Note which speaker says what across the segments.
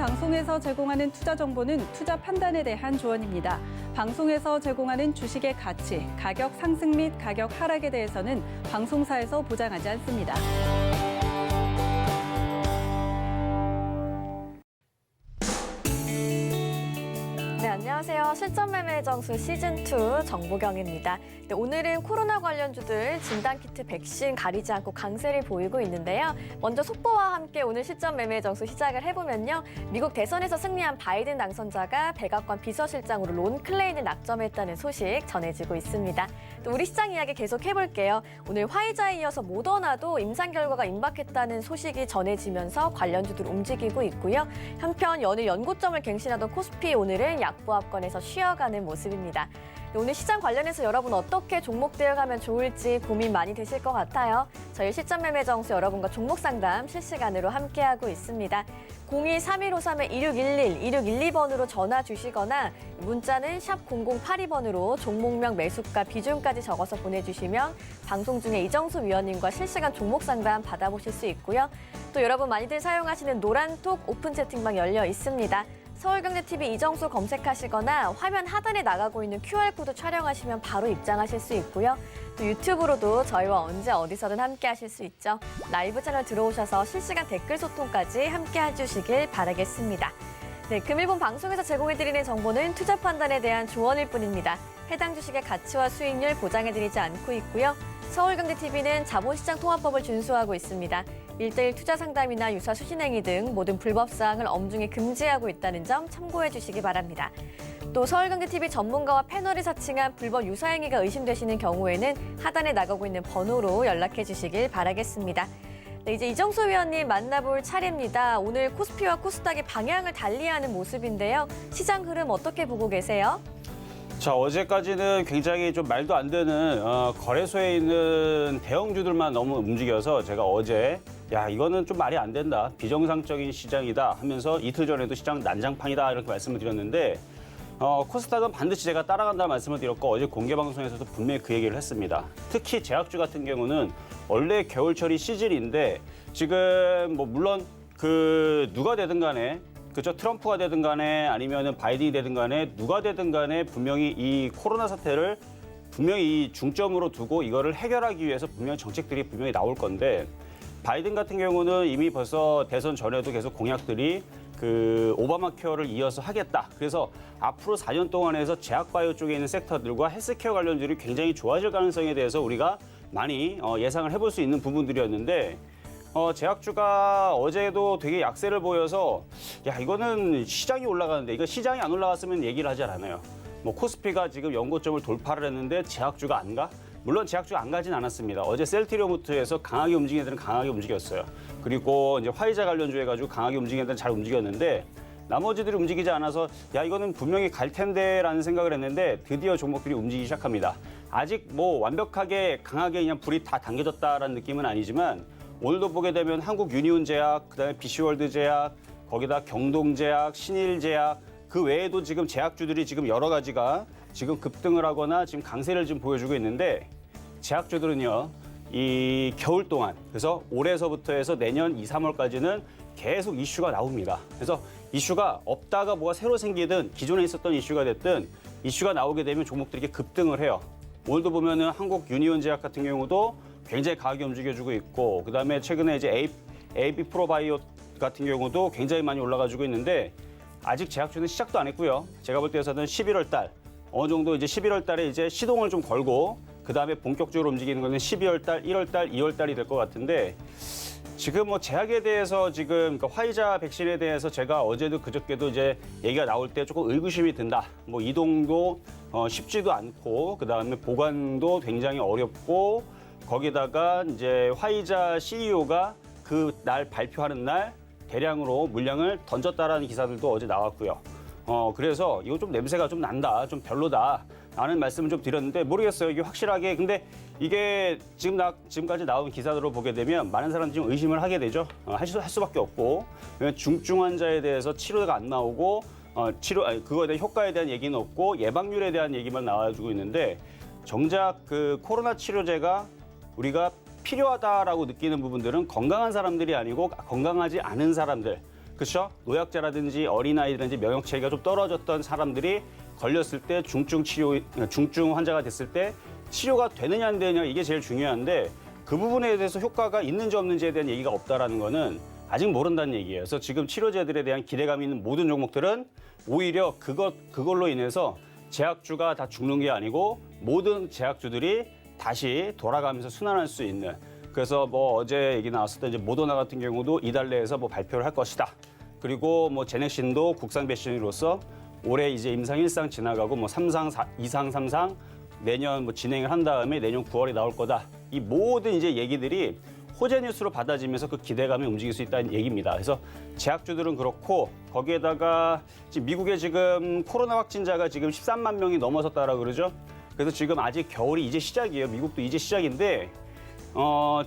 Speaker 1: 방송에서 제공하는 투자 정보는 투자 판단에 대한 조언입니다. 방송에서 제공하는 주식의 가치, 가격 상승 및 가격 하락에 대해서는 방송사에서 보장하지 않습니다.
Speaker 2: 네, 안녕하세요. 실전매매 정수 시즌2 정보경입니다. 네, 오늘은 코로나 관련주들 진단키트, 백신 가리지 않고 강세를 보이고 있는데요. 먼저 속보와 함께 오늘 실전매매 정수 시작을 해보면요. 미국 대선에서 승리한 바이든 당선자가 백악관 비서실장으로 론 클레인을 낙점했다는 소식 전해지고 있습니다. 또 우리 시장 이야기 계속 해볼게요. 오늘 화이자에 이어서 모더나도 임상 결과가 임박했다는 소식이 전해지면서 관련주들 움직이고 있고요. 한편 연일 연고점을 갱신하던 코스피 오늘은 약보합권에서 쉬어가는 모습입니다. 오늘 시장 관련해서 여러분 어떻게 종목 대응하면 좋을지 고민 많이 되실 것 같아요. 저희 실전매매 정수 여러분과 종목 상담 실시간으로 함께하고 있습니다. 02-3153-2611, 2612번으로 전화 주시거나 문자는 샵 0082번으로 종목명 매수가 비중까지 적어서 보내주시면 방송 중에 이정수 위원님과 실시간 종목 상담 받아보실 수 있고요. 또 여러분 많이들 사용하시는 노란톡 오픈 채팅방 열려 있습니다. 서울경제TV 이정수 검색하시거나 화면 하단에 나가고 있는 QR코드 촬영하시면 바로 입장하실 수 있고요. 또 유튜브로도 저희와 언제 어디서든 함께 하실 수 있죠. 라이브 채널 들어오셔서 실시간 댓글 소통까지 함께 해주시길 바라겠습니다. 네, 금일본 방송에서 제공해드리는 정보는 투자 판단에 대한 조언일 뿐입니다. 해당 주식의 가치와 수익률 보장해드리지 않고 있고요. 서울경제TV는 자본시장 통합법을 준수하고 있습니다. 1:1 투자 상담이나 유사 수신행위 등 모든 불법 사항을 엄중히 금지하고 있다는 점 참고해 주시기 바랍니다. 또 서울경제TV 전문가와 패널이 사칭한 불법 유사행위가 의심되시는 경우에는 하단에 나가고 있는 번호로 연락해 주시길 바라겠습니다. 네, 이제 이정수 위원님 만나볼 차례입니다. 오늘 코스피와 코스닥이 방향을 달리하는 모습인데요. 시장 흐름 어떻게 보고 계세요?
Speaker 3: 자, 어제까지는 굉장히 좀 말도 안 되는 거래소에 있는 대형주들만 너무 움직여서 제가 어제 이거는 좀 말이 안 된다. 비정상적인 시장이다 하면서 이틀 전에도 시장 난장판이다 이렇게 말씀을 드렸는데 코스닥은 반드시 제가 따라간다는 말씀을 드렸고 어제 공개방송에서도 분명히 그 얘기를 했습니다. 특히 제약주 같은 경우는 원래 겨울철이 시즌인데 지금 뭐 물론 누가 되든 간에 그죠? 트럼프가 되든 간에 아니면은 바이든이 되든 간에 누가 되든 간에 분명히 이 코로나 사태를 분명히 이 중점으로 두고 이거를 해결하기 위해서 분명히 정책들이 분명히 나올 건데 바이든 같은 경우는 이미 벌써 대선 전에도 계속 공약들이 오바마 케어를 이어서 하겠다. 그래서 앞으로 4년 동안에서 제약바이오 쪽에 있는 섹터들과 헬스케어 관련주들이 굉장히 좋아질 가능성에 대해서 우리가 많이 예상을 해볼 수 있는 부분들이었는데 제약주가 어제도 되게 약세를 보여서 이거는 시장이 올라가는데 이거 시장이 안 올라갔으면 얘기를 하지 않아요. 뭐 코스피가 지금 연고점을 돌파를 했는데 제약주가 안 가? 물론 제약주가 안 가진 않았습니다. 어제 셀트리온부터해서 강하게 움직이는 애들은 강하게 움직였어요. 그리고 이제 화이자 관련주 해가지고 강하게 움직이는 애들은 잘 움직였는데 나머지들이 움직이지 않아서 이거는 분명히 갈 텐데라는 생각을 했는데 드디어 종목들이 움직이기 시작합니다. 아직 뭐 완벽하게 강하게 그냥 불이 다 당겨졌다라는 느낌은 아니지만 오늘도 보게 되면 한국 유니온제약, 그다음에 BC월드제약, 거기다 경동제약, 신일제약 그 외에도 지금 제약주들이 지금 여러 가지가 지금 급등을 하거나 지금 강세를 좀 보여주고 있는데 제약주들은요. 이 겨울 동안 그래서 올해서부터 해서 내년 2, 3월까지는 계속 이슈가 나옵니다. 그래서 이슈가 없다가 뭐가 새로 생기든 기존에 있었던 이슈가 됐든 이슈가 나오게 되면 종목들이 급등을 해요. 오늘도 보면은 한국 유니온제약 같은 경우도 굉장히 강하게 움직여주고 있고 그다음에 최근에 이제 AB 프로바이오 같은 경우도 굉장히 많이 올라가지고 있는데 아직 제약주는 시작도 안 했고요. 제가 볼 때에서는 11월 달 어느 정도 이제 11월 달에 이제 시동을 좀 걸고 그다음에 본격적으로 움직이는 거는 12월 달, 1월 달, 2월 달이 될 것 같은데 지금 뭐 제약에 대해서 지금 그러니까 화이자 백신에 대해서 제가 어제도 그저께도 이제 얘기가 나올 때 조금 의구심이 든다. 뭐 이동도 쉽지도 않고 그다음에 보관도 굉장히 어렵고 거기다가 이제 화이자 CEO가 그 날 발표하는 날 대량으로 물량을 던졌다라는 기사들도 어제 나왔고요. 그래서 이거 좀 냄새가 좀 난다, 좀 별로다 라는 말씀을 좀 드렸는데 모르겠어요. 이게 확실하게 근데 이게 지금까지 나온 기사들로 보게 되면 많은 사람들이 좀 의심을 하게 되죠. 할 수밖에 없고 왜냐면 중증 환자에 대해서 치료가 안 나오고 그거에 대한 효과에 대한 얘기는 없고 예방률에 대한 얘기만 나와주고 있는데 정작 그 코로나 치료제가 우리가 필요하다라고 느끼는 부분들은 건강한 사람들이 아니고 건강하지 않은 사람들 그렇죠? 노약자라든지 어린아이라든지 면역 체계가 좀 떨어졌던 사람들이 걸렸을 때 중증 환자가 됐을 때 치료가 되느냐 안 되느냐 이게 제일 중요한데 그 부분에 대해서 효과가 있는지 없는지에 대한 얘기가 없다라는 거는 아직 모른다는 얘기예요. 그래서 지금 치료제들에 대한 기대감이 있는 모든 종목들은 오히려 그걸로 인해서 제약주가 다 죽는 게 아니고 모든 제약주들이 다시 돌아가면서 순환할 수 있는. 그래서 뭐 어제 얘기 나왔을 때 이제 모더나 같은 경우도 이달 내에서 뭐 발표를 할 것이다. 그리고 뭐 제넥신도 국산 백신으로서 올해 이제 임상 1상 지나가고 뭐 3상, 2상, 3상 내년 뭐 진행을 한 다음에 내년 9월에 나올 거다. 이 모든 이제 얘기들이 호재 뉴스로 받아지면서 그 기대감이 움직일 수 있다는 얘기입니다. 그래서 제약주들은 그렇고 거기에다가 지금 미국에 지금 코로나 확진자가 지금 13만 명이 넘어섰다라고 그러죠. 그래서 지금 아직 겨울이 이제 시작이에요. 미국도 이제 시작인데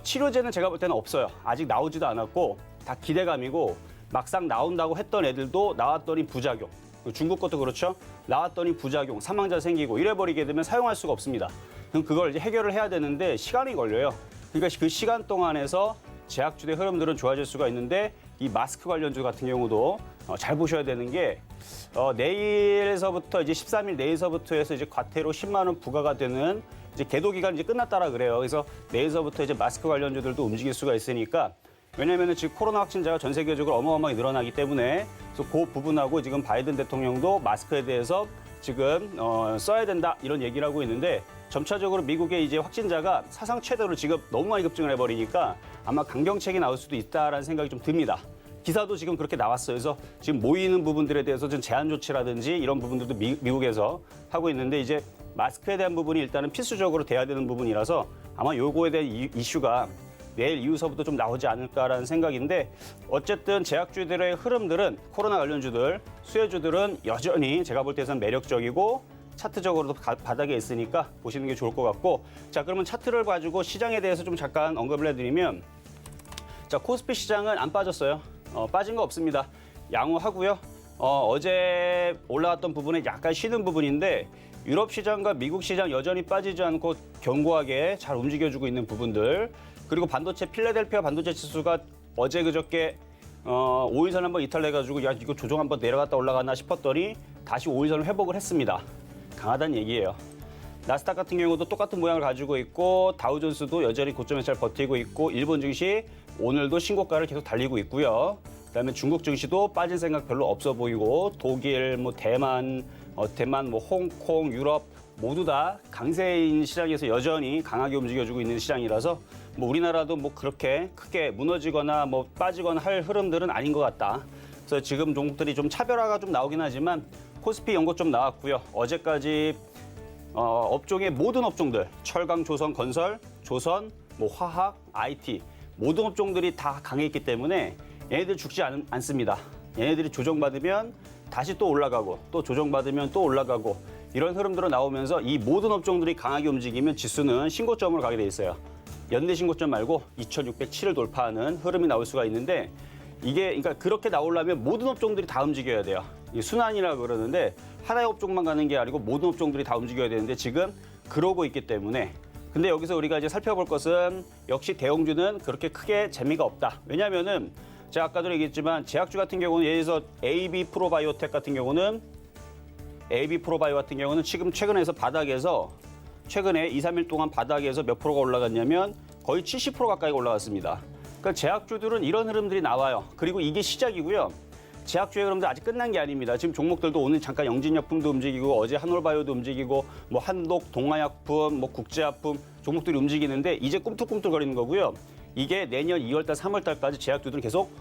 Speaker 3: 치료제는 제가 볼 때는 없어요. 아직 나오지도 않았고 다 기대감이고 막상 나온다고 했던 애들도 나왔더니 부작용. 중국 것도 그렇죠. 나왔더니 부작용, 사망자 생기고 이래버리게 되면 사용할 수가 없습니다. 그럼 그걸 이제 해결을 해야 되는데 시간이 걸려요. 그러니까 그 시간 동안에서 제약주의 흐름들은 좋아질 수가 있는데 이 마스크 관련주 같은 경우도 잘 보셔야 되는 게 내일서부터 이제 13일 내일서부터 해서 이제 과태료 10만 원 부과가 되는 이제 계도 기간이 이제 끝났다라 그래요. 그래서 내일서부터 이제 마스크 관련주들도 움직일 수가 있으니까 왜냐면은 지금 코로나 확진자가 전 세계적으로 어마어마하게 늘어나기 때문에 그래서 그 부분하고 지금 바이든 대통령도 마스크에 대해서 지금 써야 된다 이런 얘기를 하고 있는데 점차적으로 미국의 이제 확진자가 사상 최대로 지금 너무 많이 급증을 해버리니까 아마 강경책이 나올 수도 있다라는 생각이 좀 듭니다. 기사도 지금 그렇게 나왔어요. 그래서 지금 모이는 부분들에 대해서 좀 제한 조치라든지 이런 부분들도 미국에서 하고 있는데 이제 마스크에 대한 부분이 일단은 필수적으로 돼야 되는 부분이라서 아마 요거에 대한 이슈가 내일 이후서부터 좀 나오지 않을까라는 생각인데 어쨌든 제약주들의 흐름들은 코로나 관련주들, 수혜주들은 여전히 제가 볼 때는 매력적이고 차트적으로도 바닥에 있으니까 보시는 게 좋을 것 같고 자 그러면 차트를 가지고 시장에 대해서 좀 잠깐 언급을 해드리면 자 코스피 시장은 안 빠졌어요. 빠진 거 없습니다. 양호하고요. 어제 올라왔던 부분에 약간 쉬는 부분인데 유럽 시장과 미국 시장 여전히 빠지지 않고 견고하게 잘 움직여주고 있는 부분들 그리고 반도체 필라델피아 반도체 지수가 어제 그저께 5일선 한번 이탈해가지고 야 이거 조정 한번 내려갔다 올라가나 싶었더니 다시 5일선을 회복을 했습니다. 강하다는 얘기예요. 나스닥 같은 경우도 똑같은 모양을 가지고 있고 다우존스도 여전히 고점에서 잘 버티고 있고 일본 증시 오늘도 신고가를 계속 달리고 있고요. 그다음에 중국 증시도 빠진 생각 별로 없어 보이고 독일, 뭐 대만, 뭐 홍콩, 유럽 모두 다 강세인 시장에서 여전히 강하게 움직여주고 있는 시장이라서 뭐 우리나라도 뭐 그렇게 크게 무너지거나 뭐 빠지거나 할 흐름들은 아닌 것 같다. 그래서 지금 종목들이 좀 차별화가 좀 나오긴 하지만 코스피 연고 좀 나왔고요. 어제까지 업종의 모든 업종들 철강, 조선, 건설, 조선, 뭐 화학, IT 모든 업종들이 다 강했기 때문에 얘네들 죽지 않습니다. 얘네들이 조정받으면 다시 또 올라가고 또 조정받으면 또 올라가고 이런 흐름들은 나오면서 이 모든 업종들이 강하게 움직이면 지수는 신고점으로 가게 돼 있어요. 연내 신고점 말고 2,607을 돌파하는 흐름이 나올 수가 있는데 이게 그러니까 그렇게 나오려면 모든 업종들이 다 움직여야 돼요. 순환이라고 그러는데 하나의 업종만 가는 게 아니고 모든 업종들이 다 움직여야 되는데 지금 그러고 있기 때문에 근데 여기서 우리가 이제 살펴볼 것은 역시 대형주는 그렇게 크게 재미가 없다. 왜냐하면은 제가 아까도 얘기했지만 제약주 같은 경우는 예를 들어서 AB 프로바이오텍 같은 경우는 지금 최근에 바닥에서 최근에 2, 3일 동안 바닥에서 몇 프로가 올라갔냐면 거의 70% 가까이 올라갔습니다. 그러니까 제약주들은 이런 흐름들이 나와요. 그리고 이게 시작이고요. 제약주의 흐름도 아직 끝난 게 아닙니다. 지금 종목들도 오늘 잠깐 영진약품도 움직이고 어제 한올바이오도 움직이고 뭐 한독, 동아약품, 뭐 국제약품 종목들이 움직이는데 이제 꿈틀꿈틀거리는 거고요. 이게 내년 2월달, 3월달까지 제약주들은 계속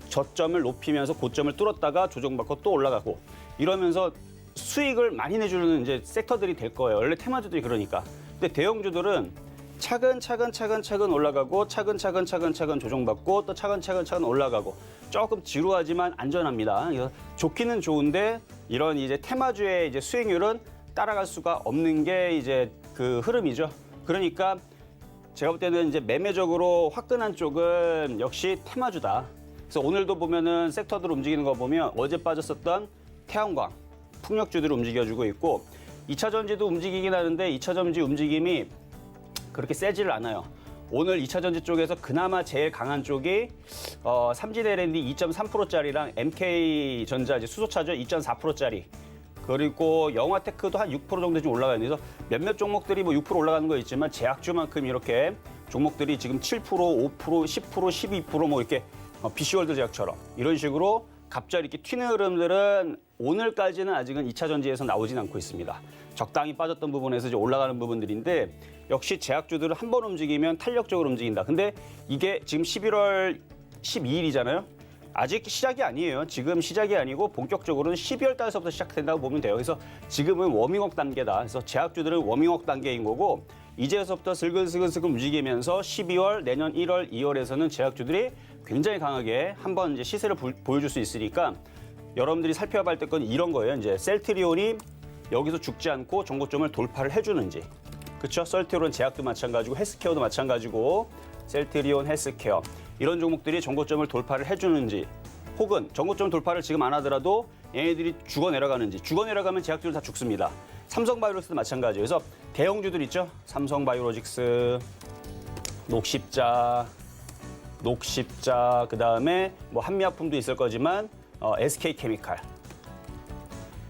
Speaker 3: 저점을 높이면서 고점을 뚫었다가 조정받고 또 올라가고 이러면서 수익을 많이 내주는 이제 섹터들이 될 거예요. 원래 테마주들이 그러니까. 근데 대형주들은 차근차근 올라가고 차근차근 조정받고 또 차근차근 올라가고 조금 지루하지만 안전합니다. 그래서 좋기는 좋은데 이런 이제 테마주의 이제 수익률은 따라갈 수가 없는 게 이제 그 흐름이죠. 그러니까 제가 볼 때는 이제 매매적으로 화끈한 쪽은 역시 테마주다. 그래서 오늘도 보면은 섹터들 움직이는 거 보면 어제 빠졌었던 태양광, 풍력주들을 움직여주고 있고 2차 전지도 움직이긴 하는데 2차 전지 움직임이 그렇게 세지를 않아요. 오늘 2차 전지 쪽에서 그나마 제일 강한 쪽이 삼진 L&D 2.3%짜리랑 MK 전자 이제 수소차죠 2.4%짜리. 그리고 영화테크도 한 6% 정도 좀 올라가 있는 그래서 몇몇 종목들이 뭐 6% 올라가는 거 있지만 제약주만큼 이렇게 종목들이 지금 7%, 5%, 10%, 12%뭐 이렇게 BC월드 제약처럼 이런 식으로 갑자기 이렇게 튀는 흐름들은 오늘까지는 아직은 2차 전지에서 나오진 않고 있습니다. 적당히 빠졌던 부분에서 이제 올라가는 부분들인데 역시 제약주들은 한 번 움직이면 탄력적으로 움직인다. 근데 이게 지금 11월 12일이잖아요. 아직 시작이 아니에요. 지금 시작이 아니고 본격적으로는 12월 달서부터 시작된다고 보면 돼요. 그래서 지금은 워밍업 단계다. 그래서 제약주들은 워밍업 단계인 거고 이제서부터 슬글슬글 움직이면서 12월, 내년 1월, 2월에서는 제약주들이 굉장히 강하게 한번 이제 시세를 보여줄 수 있으니까 여러분들이 살펴봐야 할 건 이런 거예요. 이제 셀트리온이 여기서 죽지 않고 정고점을 돌파를 해주는지. 그렇죠? 셀트리온 제약도 마찬가지고 헬스케어도 마찬가지고 셀트리온, 헬스케어 이런 종목들이 정고점을 돌파를 해주는지 혹은 정고점 돌파를 지금 안 하더라도 얘네들이 죽어 내려가는지 죽어 내려가면 제약주들 다 죽습니다. 삼성바이오로직스도 마찬가지예요. 그래서 대형주들 있죠? 삼성바이오로직스, 녹십자, 그다음에 뭐 한미약품도 있을 거지만 SK케미칼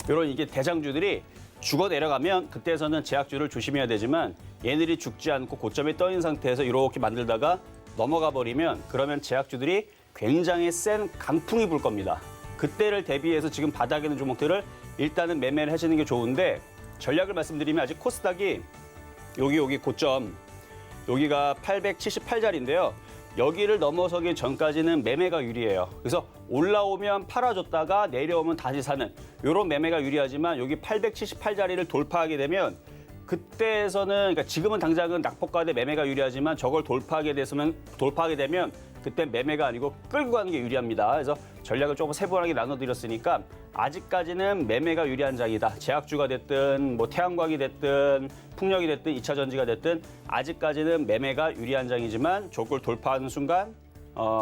Speaker 3: 이런 이게 대장주들이 죽어 내려가면 그때에서는 제약주를 조심해야 되지만 얘네들이 죽지 않고 고점에 떠 있는 상태에서 이렇게 만들다가 넘어가 버리면 그러면 제약주들이 굉장히 센 강풍이 불 겁니다. 그때를 대비해서 지금 바닥에 있는 종목들을 일단은 매매를 하시는 게 좋은데 전략을 말씀드리면 아직 코스닥이 여기 고점 여기가 878자리인데요. 여기를 넘어서기 전까지는 매매가 유리해요. 그래서 올라오면 팔아줬다가 내려오면 다시 사는 이런 매매가 유리하지만 여기 878자리를 돌파하게 되면 그때에서는 그러니까 지금은 당장은 낙폭과대 매매가 유리하지만 저걸 돌파하게 되면 그때 매매가 아니고 끌고 가는 게 유리합니다. 그래서 전략을 조금 세분하게 나눠드렸으니까 아직까지는 매매가 유리한 장이다. 제약주가 됐든 뭐 태양광이 됐든 풍력이 됐든 2차 전지가 됐든 아직까지는 매매가 유리한 장이지만 저걸 돌파하는 순간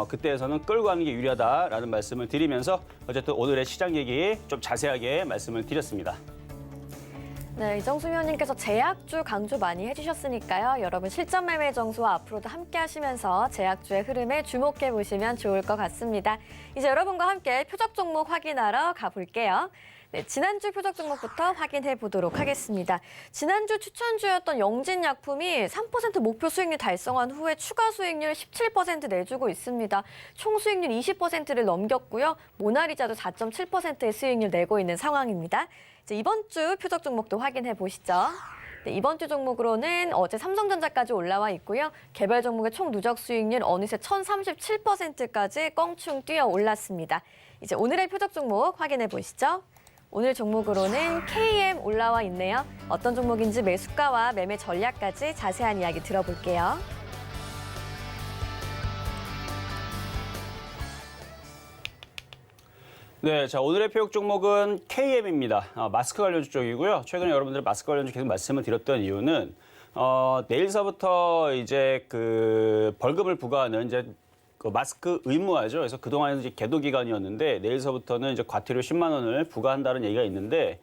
Speaker 3: 그때에서는 끌고 가는 게 유리하다라는 말씀을 드리면서 어쨌든 오늘의 시장 얘기 좀 자세하게 말씀을 드렸습니다.
Speaker 2: 네, 이정수 위원님께서 제약주 강조 많이 해주셨으니까요. 여러분 실전 매매 정수와 앞으로도 함께 하시면서 제약주의 흐름에 주목해 보시면 좋을 것 같습니다. 이제 여러분과 함께 표적 종목 확인하러 가볼게요. 네, 지난주 표적 종목부터 확인해 보도록 하겠습니다. 지난주 추천주였던 영진약품이 3% 목표 수익률 달성한 후에 추가 수익률 17% 내주고 있습니다. 총 수익률 20%를 넘겼고요. 모나리자도 4.7%의 수익률 내고 있는 상황입니다. 이제 이번 주 표적 종목도 확인해 보시죠. 네, 이번 주 종목으로는 어제 삼성전자까지 올라와 있고요. 개별 종목의 총 누적 수익률 어느새 1037%까지 껑충 뛰어 올랐습니다. 이제 오늘의 표적 종목 확인해 보시죠. 오늘 종목으로는 KM 올라와 있네요. 어떤 종목인지 매수가와 매매 전략까지 자세한 이야기 들어볼게요.
Speaker 3: 네, 자 오늘의 표적 종목은 KM입니다. 마스크 관련주 쪽이고요. 최근에 여러분들 마스크 관련주 계속 말씀을 드렸던 이유는 내일서부터 이제 그 벌금을 부과하는 이제 그 마스크 의무화죠. 그래서 그동안은 이제 계도 기간이었는데 내일서부터는 이제 과태료 10만 원을 부과한다는 얘기가 있는데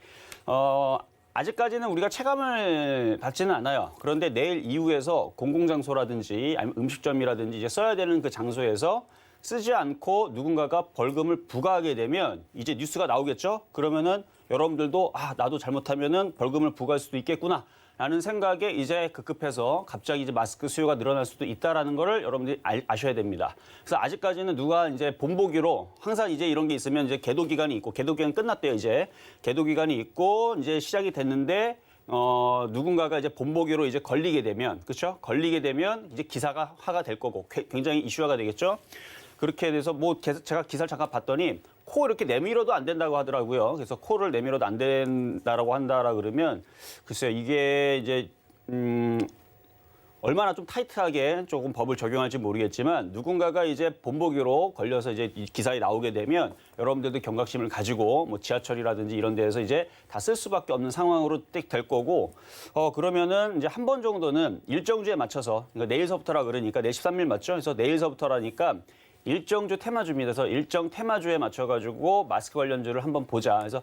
Speaker 3: 아직까지는 우리가 체감을 받지는 않아요. 그런데 내일 이후에서 공공장소라든지 아니면 음식점이라든지 이제 써야 되는 그 장소에서 쓰지 않고 누군가가 벌금을 부과하게 되면 이제 뉴스가 나오겠죠. 그러면은 여러분들도 나도 잘못하면은 벌금을 부과할 수도 있겠구나. 라는 생각에 이제 급급해서 갑자기 이제 마스크 수요가 늘어날 수도 있다라는 거를 여러분들이 아셔야 됩니다. 그래서 아직까지는 누가 이제 본보기로 항상 이제 이런 게 있으면 이제 계도 기간이 있고 계도 기간 끝났대요. 이제 계도 기간이 있고 이제 시작이 됐는데 누군가가 이제 본보기로 이제 걸리게 되면 그렇죠? 걸리게 되면 이제 기사가 화가 될 거고 굉장히 이슈화가 되겠죠. 그렇게 돼서 뭐 제가 기사를 잠깐 봤더니 코 이렇게 내밀어도 안 된다고 하더라고요. 그래서 코를 내밀어도 안 된다라고 한다라 그러면 글쎄요 이게 이제 얼마나 좀 타이트하게 조금 법을 적용할지 모르겠지만 누군가가 이제 본보기로 걸려서 이제 이 기사에 나오게 되면 여러분들도 경각심을 가지고 뭐 지하철이라든지 이런 데에서 이제 다 쓸 수밖에 없는 상황으로 띡 될 거고 그러면은 이제 한 번 정도는 일정주에 맞춰서 그러니까 내일서부터라 그러니까 내일 13일 맞죠? 그래서 내일서부터라니까 일정주 테마주입니다. 그래서 일정 테마주에 맞춰가지고 마스크 관련주를 한번 보자. 그래서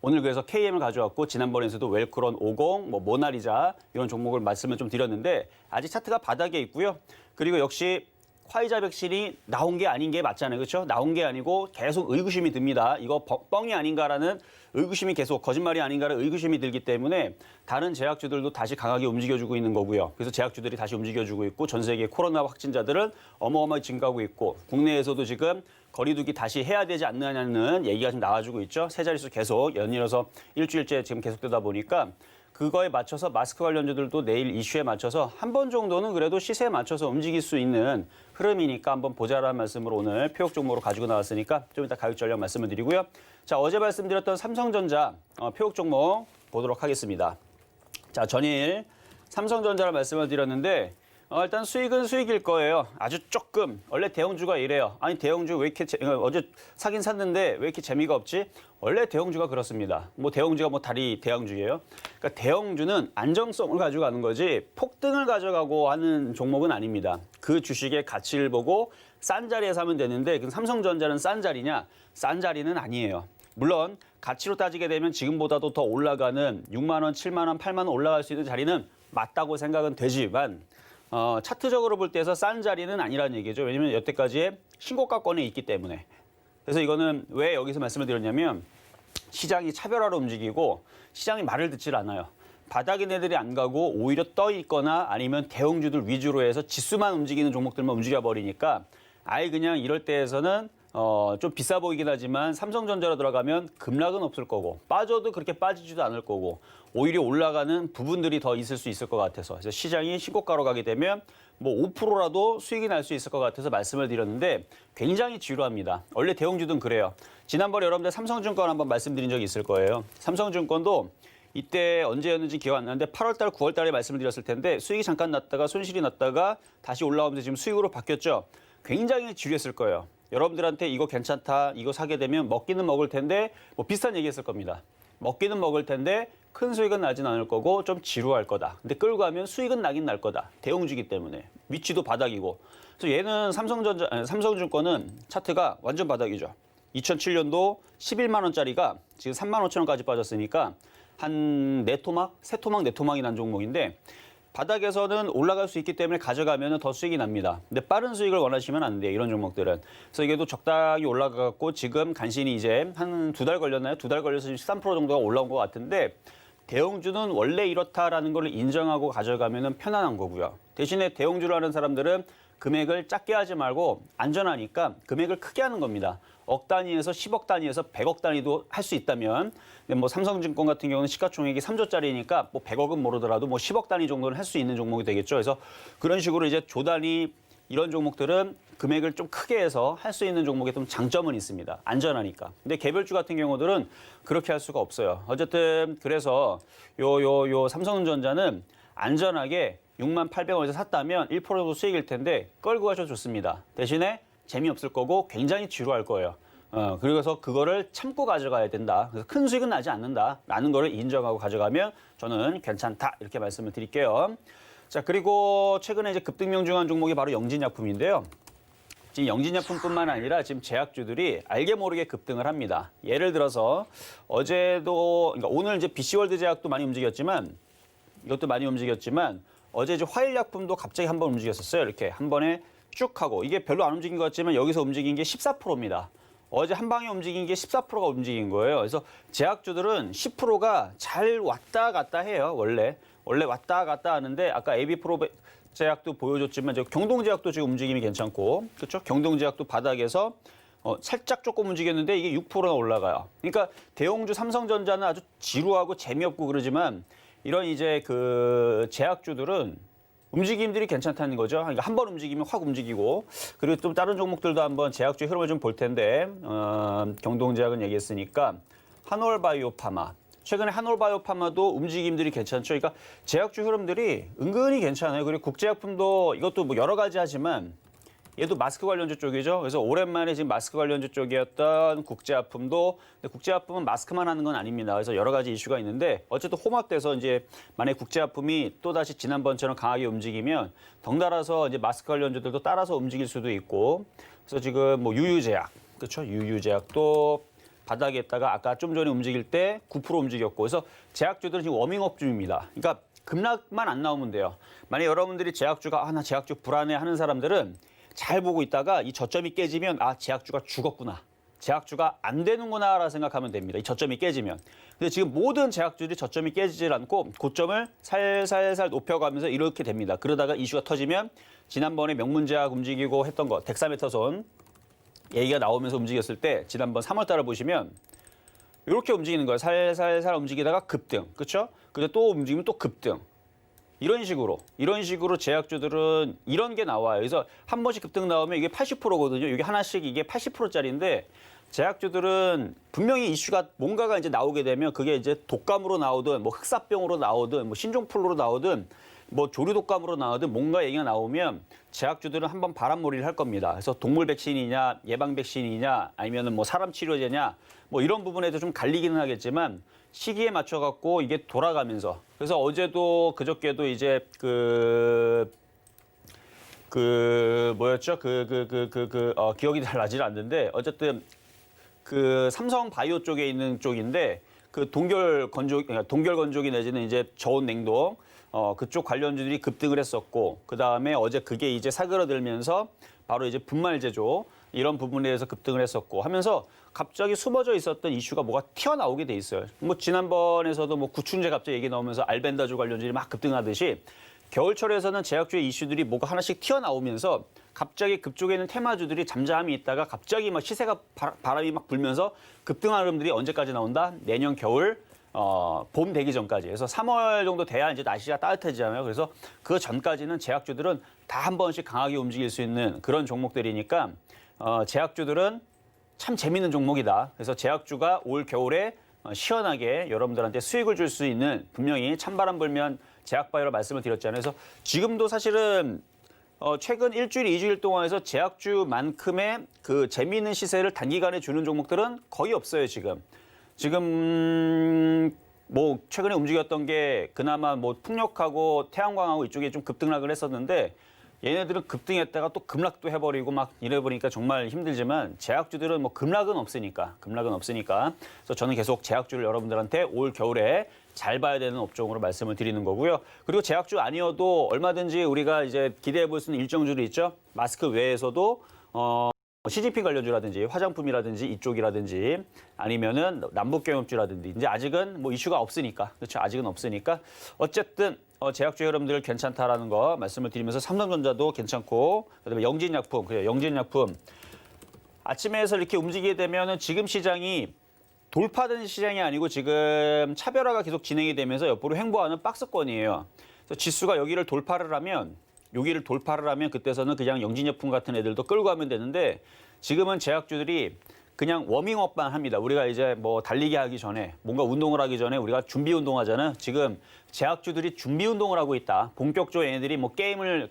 Speaker 3: 오늘 그래서 KM을 가져왔고 지난번에서도 웰크론 50, 뭐 모나리자 이런 종목을 말씀을 좀 드렸는데 아직 차트가 바닥에 있고요. 그리고 역시 화이자 백신이 나온 게 아닌 게 맞잖아요. 그렇죠? 나온 게 아니고 계속 의구심이 듭니다. 이거 뻥이 아닌가라는 의구심이 계속 거짓말이 아닌가라는 의구심이 들기 때문에 다른 제약주들도 다시 강하게 움직여주고 있는 거고요. 그래서 제약주들이 다시 움직여주고 있고 전 세계 코로나 확진자들은 어마어마하게 증가하고 있고 국내에서도 지금 거리두기 다시 해야 되지 않느냐는 얘기가 좀 나와주고 있죠. 세 자릿수 계속 연이어서 일주일째 지금 계속되다 보니까 그거에 맞춰서 마스크 관련주들도 내일 이슈에 맞춰서 한 번 정도는 그래도 시세에 맞춰서 움직일 수 있는 흐름이니까 한번 보자라는 말씀으로 오늘 표역 종목으로 가지고 나왔으니까 좀 이따 가격 전략 말씀을 드리고요. 자, 어제 말씀드렸던 삼성전자 표역 종목 보도록 하겠습니다. 자, 전일 삼성전자를 말씀을 드렸는데 일단 수익은 수익일 거예요. 아주 조금. 원래 대형주가 이래요. 아니 대형주 왜 이렇게 어제 사긴 샀는데 왜 이렇게 재미가 없지? 원래 대형주가 그렇습니다. 뭐 대형주가 뭐 다리 대형주예요. 그러니까 대형주는 안정성을 가져가는 거지 폭등을 가져가고 하는 종목은 아닙니다. 그 주식의 가치를 보고 싼 자리에 사면 되는데 그 삼성전자는 싼 자리냐? 싼 자리는 아니에요. 물론 가치로 따지게 되면 지금보다도 더 올라가는 6만 원, 7만 원, 8만 원 올라갈 수 있는 자리는 맞다고 생각은 되지만 차트적으로 볼 때에서 싼 자리는 아니라는 얘기죠. 왜냐하면 여태까지의 신고가권에 있기 때문에. 그래서 이거는 왜 여기서 말씀을 드렸냐면 시장이 차별화로 움직이고 시장이 말을 듣질 않아요. 바닥인 애들이 안 가고 오히려 떠 있거나 아니면 대형주들 위주로 해서 지수만 움직이는 종목들만 움직여 버리니까 아예 그냥 이럴 때에서는 좀 비싸 보이긴 하지만 삼성전자로 들어가면 급락은 없을 거고 빠져도 그렇게 빠지지도 않을 거고 오히려 올라가는 부분들이 더 있을 수 있을 것 같아서 그래서 시장이 신고가로 가게 되면 뭐 5%라도 수익이 날 수 있을 것 같아서 말씀을 드렸는데 굉장히 지루합니다. 원래 대형주든 그래요. 지난번에 여러분들 삼성증권 한번 말씀드린 적이 있을 거예요. 삼성증권도 이때 언제였는지 기억 안 나는데 8월달, 9월달에 말씀을 드렸을 텐데 수익이 잠깐 났다가 손실이 났다가 다시 올라오면서 지금 수익으로 바뀌었죠. 굉장히 지루했을 거예요. 여러분들한테 이거 괜찮다, 이거 사게 되면 먹기는 먹을 텐데 뭐 비슷한 얘기했을 겁니다. 먹기는 먹을 텐데 큰 수익은 나진 않을 거고 좀 지루할 거다. 근데 끌고 가면 수익은 나긴 날 거다. 대형주기 때문에 위치도 바닥이고. 그래서 얘는 삼성증권은 차트가 완전 바닥이죠. 2007년도 11만 원짜리가 지금 3만 5천 원까지 빠졌으니까 한 네 토막 이 난 종목인데. 바닥에서는 올라갈 수 있기 때문에 가져가면 더 수익이 납니다. 근데 빠른 수익을 원하시면 안 돼요. 이런 종목들은. 그래서 이게도 적당히 올라가고 지금 간신히 이제 한 2달 걸렸나요? 2달 걸려서 13% 정도가 올라온 것 같은데 대형주는 원래 이렇다라는 걸 인정하고 가져가면 편안한 거고요. 대신에 대형주를 하는 사람들은 금액을 작게 하지 말고 안전하니까 금액을 크게 하는 겁니다. 억 단위에서 10억 단위에서 100억 단위도 할 수 있다면 근데 뭐 삼성증권 같은 경우는 시가총액이 3조짜리니까 뭐 100억은 모르더라도 뭐 10억 단위 정도는 할 수 있는 종목이 되겠죠. 그래서 그런 식으로 이제 조단위 이런 종목들은 금액을 좀 크게 해서 할 수 있는 종목에 좀 장점은 있습니다. 안전하니까. 근데 개별주 같은 경우들은 그렇게 할 수가 없어요. 어쨌든 그래서 요 삼성전자는 안전하게 6만 800원에서 샀다면 1% 정도 수익일 텐데 끌고 가셔도 좋습니다. 대신에 재미없을 거고 굉장히 지루할 거예요. 그래서 그거를 참고 가져가야 된다. 그래서 큰 수익은 나지 않는다라는 거를 인정하고 가져가면 저는 괜찮다 이렇게 말씀을 드릴게요. 자, 그리고 최근에 이제 급등 명중한 종목이 바로 영진약품인데요. 지금 영진약품뿐만 아니라 지금 제약주들이 알게 모르게 급등을 합니다. 예를 들어서 어제도 그러니까 오늘 이제 BC월드 제약도 많이 움직였지만 이것도 많이 움직였지만 어제 이제 화일약품도 갑자기 한번 움직였었어요. 이렇게 한 번에 쭉 하고 이게 별로 안 움직인 것 같지만 여기서 움직인 게 14%입니다. 어제 한 방에 움직인 게 14%가 움직인 거예요. 그래서 제약주들은 10%가 잘 왔다 갔다 해요. 원래 왔다 갔다 하는데 아까 AB프로 제약도 보여줬지만 경동제약도 지금 움직임이 괜찮고 그렇죠? 경동제약도 바닥에서 살짝 조금 움직였는데 이게 6%나 올라가요. 그러니까 대형주 삼성전자는 아주 지루하고 재미없고 그러지만 이런 이제 그 제약주들은 움직임들이 괜찮다는 거죠. 그러니까 한 번 움직이면 확 움직이고 그리고 또 다른 종목들도 한번 제약주 흐름을 좀 볼 텐데 경동제약은 얘기했으니까 한올바이오파마 최근에 한올바이오파마도 움직임들이 괜찮죠. 그러니까 제약주 흐름들이 은근히 괜찮아요. 그리고 국제약품도 이것도 뭐 여러 가지 하지만 얘도 마스크 관련주 쪽이죠. 그래서 오랜만에 지금 마스크 관련주 쪽이었던 국제약품도 근데 국제약품은 마스크만 하는 건 아닙니다. 그래서 여러 가지 이슈가 있는데 어쨌든 호막돼서 이제 만약 국제약품이 또 다시 지난번처럼 강하게 움직이면 덩달아서 이제 마스크 관련주들도 따라서 움직일 수도 있고 그래서 지금 뭐 유유제약 그렇죠. 유유제약도 바닥에 있다가 아까 좀 전에 움직일 때 9% 움직였고 그래서 제약주들은 지금 워밍업 중입니다. 그러니까 급락만 안 나오면 돼요. 만약 여러분들이 제약주가 나 제약주 불안해 하는 사람들은 잘 보고 있다가 이 저점이 깨지면 제약주가 죽었구나. 제약주가 안 되는구나라 생각하면 됩니다. 이 저점이 깨지면. 근데 지금 모든 제약주들이 저점이 깨지질 않고 고점을 살살살 높여가면서 이렇게 됩니다. 그러다가 이슈가 터지면 지난번에 명문제약 움직이고 했던 거 덱사메타손 얘기가 나오면서 움직였을 때 지난번 3월 달에 보시면 이렇게 움직이는 거예요. 살살살 움직이다가 급등. 그렇죠? 근데 또 움직이면 또 급등. 이런 식으로 제약주들은 이런 게 나와요. 그래서 한 번씩 급등 나오면 이게 80%거든요. 이게 하나씩 이게 80%짜리인데 제약주들은 분명히 이슈가 뭔가가 이제 나오게 되면 그게 이제 독감으로 나오든 뭐 흑사병으로 나오든 뭐 신종플루로 나오든 뭐 조류독감으로 나오든 뭔가 얘기가 나오면 제약주들은 한번 바람몰이를 할 겁니다. 그래서 동물 백신이냐 예방 백신이냐 아니면은 뭐 사람 치료제냐 뭐 이런 부분에도 좀 갈리기는 하겠지만 시기에 맞춰 갖고 이게 돌아가면서 그래서 어제도 그저께도 이제 뭐였죠? 기억이 잘 나질 않는데 어쨌든 그 삼성 바이오 쪽에 있는 쪽인데 그 동결 건조기 내지는 이제 저온 냉동 그쪽 관련주들이 급등을 했었고 그다음에 어제 그게 이제 사그러들면서 바로 이제 분말 제조 이런 부분에 대해서 급등을 했었고 하면서 갑자기 숨어져 있었던 이슈가 뭐가 튀어나오게 돼 있어요. 뭐 지난번에서도 뭐 구충제 갑자기 얘기 나오면서 알벤다조 관련주들이 막 급등하듯이 겨울철에서는 제약주의 이슈들이 뭐가 하나씩 튀어나오면서 갑자기 그쪽에 있는 테마주들이 잠잠히 있다가 갑자기 막 시세가 바람이 막 불면서 급등하는 흐름들이 언제까지 나온다? 내년 겨울 봄 되기 전까지. 그래서 3월 정도 돼야 이제 날씨가 따뜻해지잖아요. 그래서 그 전까지는 제약주들은 다 한 번씩 강하게 움직일 수 있는 그런 종목들이니까 제약주들은 참 재밌는 종목이다. 그래서 제약주가 올 겨울에 시원하게 여러분들한테 수익을 줄 수 있는 분명히 찬바람 불면 제약바이오로 말씀을 드렸잖아요. 그래서 지금도 사실은 최근 일주일, 2주일 동안에서 제약주만큼의 그 재미있는 시세를 단기간에 주는 종목들은 거의 없어요, 지금. 지금 뭐 최근에 움직였던 게 그나마 뭐 풍력하고 태양광하고 이쪽에 좀 급등락을 했었는데 얘네들은 급등했다가 또 급락도 해버리고 막 이래버리니까 정말 힘들지만 제약주들은 뭐 급락은 없으니까. 그래서 저는 계속 제약주를 여러분들한테 올 겨울에 잘 봐야 되는 업종으로 말씀을 드리는 거고요. 그리고 제약주 아니어도 얼마든지 우리가 이제 기대해 볼 수 있는 일정주들이 있죠. 마스크 외에서도 CGP 관련주라든지 화장품이라든지 이쪽이라든지 아니면은 남북경협주라든지 이제 아직은 뭐 이슈가 없으니까 그렇죠. 아직은 없으니까 어쨌든 제약주 여러분들 괜찮다라는 거 말씀을 드리면서 삼성전자도 괜찮고 그다음에 영진약품 그래요. 영진약품 아침에서 이렇게 움직이게 되면은 지금 시장이 돌파된 시장이 아니고 지금 차별화가 계속 진행이 되면서 옆으로 횡보하는 박스권이에요. 그래서 지수가 여기를 돌파를 하면 그때서는 그냥 영진약품 같은 애들도 끌고 가면 되는데 지금은 제약주들이 그냥 워밍업만 합니다. 우리가 이제 뭐 달리기 하기 전에 뭔가 운동을 하기 전에 우리가 준비 운동하잖아요. 지금 제약주들이 준비 운동을 하고 있다. 본격적으로 얘네들이 뭐 게임을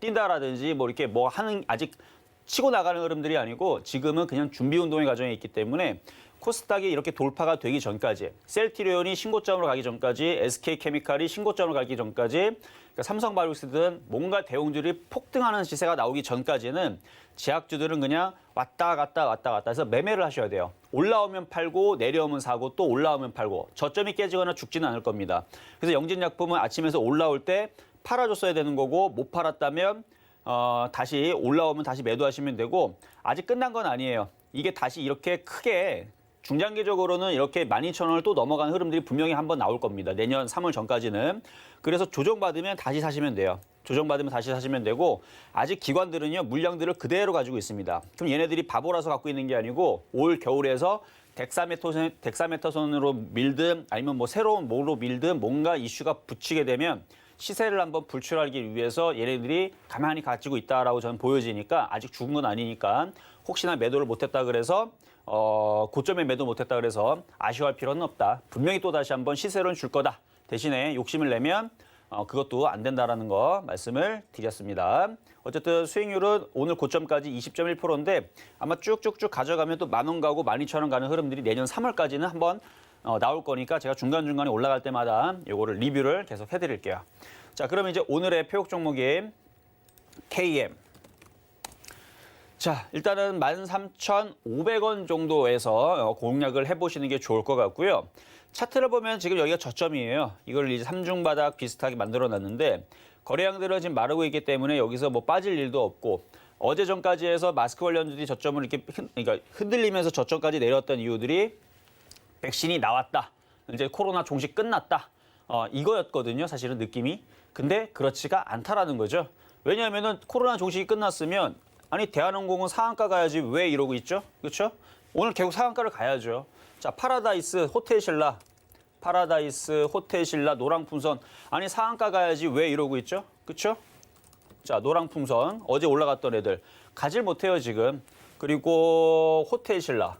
Speaker 3: 뛴다라든지 뭐 이렇게 뭐 하는 아직 치고 나가는 흐름들이 아니고 지금은 그냥 준비 운동의 과정에 있기 때문에 코스닥이 이렇게 돌파가 되기 전까지 셀트리온이 신고점으로 가기 전까지 SK케미칼이 신고점으로 가기 전까지 그러니까 삼성바이오로스든 뭔가 대형주들이 폭등하는 시세가 나오기 전까지는 제약주들은 그냥 왔다 갔다 해서 매매를 하셔야 돼요. 올라오면 팔고 내려오면 사고 또 올라오면 팔고 저점이 깨지거나 죽지는 않을 겁니다. 그래서 영진약품은 아침에서 올라올 때 팔아줬어야 되는 거고 못 팔았다면 다시 올라오면 다시 매도하시면 되고 아직 끝난 건 아니에요. 이게 다시 이렇게 크게 중장기적으로는 이렇게 12,000원을 또 넘어가는 흐름들이 분명히 한번 나올 겁니다. 내년 3월 전까지는. 그래서 조정받으면 다시 사시면 돼요. 조정받으면 다시 사시면 되고 아직 기관들은요. 물량들을 그대로 가지고 있습니다. 그럼 얘네들이 바보라서 갖고 있는 게 아니고 올 겨울에서 덱사메타손으로 밀든 아니면 뭐 새로운 뭐로 밀든 뭔가 이슈가 붙이게 되면 시세를 한번 불출하기 위해서 얘네들이 가만히 가지고 있다라고 저는 보여지니까 아직 죽은 건 아니니까 혹시나 매도를 못했다 그래서 고점에 매도 못했다 그래서 아쉬워할 필요는 없다. 분명히 또 다시 한번 시세를 줄 거다. 대신에 욕심을 내면 그것도 안 된다라는 거 말씀을 드렸습니다. 어쨌든 수익률은 오늘 고점까지 20.1%인데 아마 쭉쭉쭉 가져가면 또 10,000원 가고 12,000원 가는 흐름들이 내년 3월까지는 한번 나올 거니까 제가 중간중간에 올라갈 때마다 이거를 리뷰를 계속 해드릴게요. 자, 그러면 이제 오늘의 표역 종목인 KM. 자, 일단은 13,500원 정도에서 공략을 해보시는 게 좋을 것 같고요. 차트를 보면 지금 여기가 저점이에요. 이걸 이제 삼중바닥 비슷하게 만들어놨는데 거래량들은 지금 마르고 있기 때문에 여기서 뭐 빠질 일도 없고 어제 전까지 해서 마스크 관련주들이 저점을 이렇게 그러니까 흔들리면서 저점까지 내렸던 이유들이 백신이 나왔다. 이제 코로나 종식 끝났다. 이거였거든요. 사실은 느낌이. 근데 그렇지가 않다라는 거죠. 왜냐하면은 코로나 종식이 끝났으면 아니 대한항공은 상한가 가야지 왜 이러고 있죠? 그렇죠? 오늘 결국 상한가를 가야죠. 자, 파라다이스 호텔신라 노랑풍선 아니 상한가 가야지 왜 이러고 있죠? 그렇죠? 자, 노랑풍선 어제 올라갔던 애들 가질 못해요 지금. 그리고 호텔신라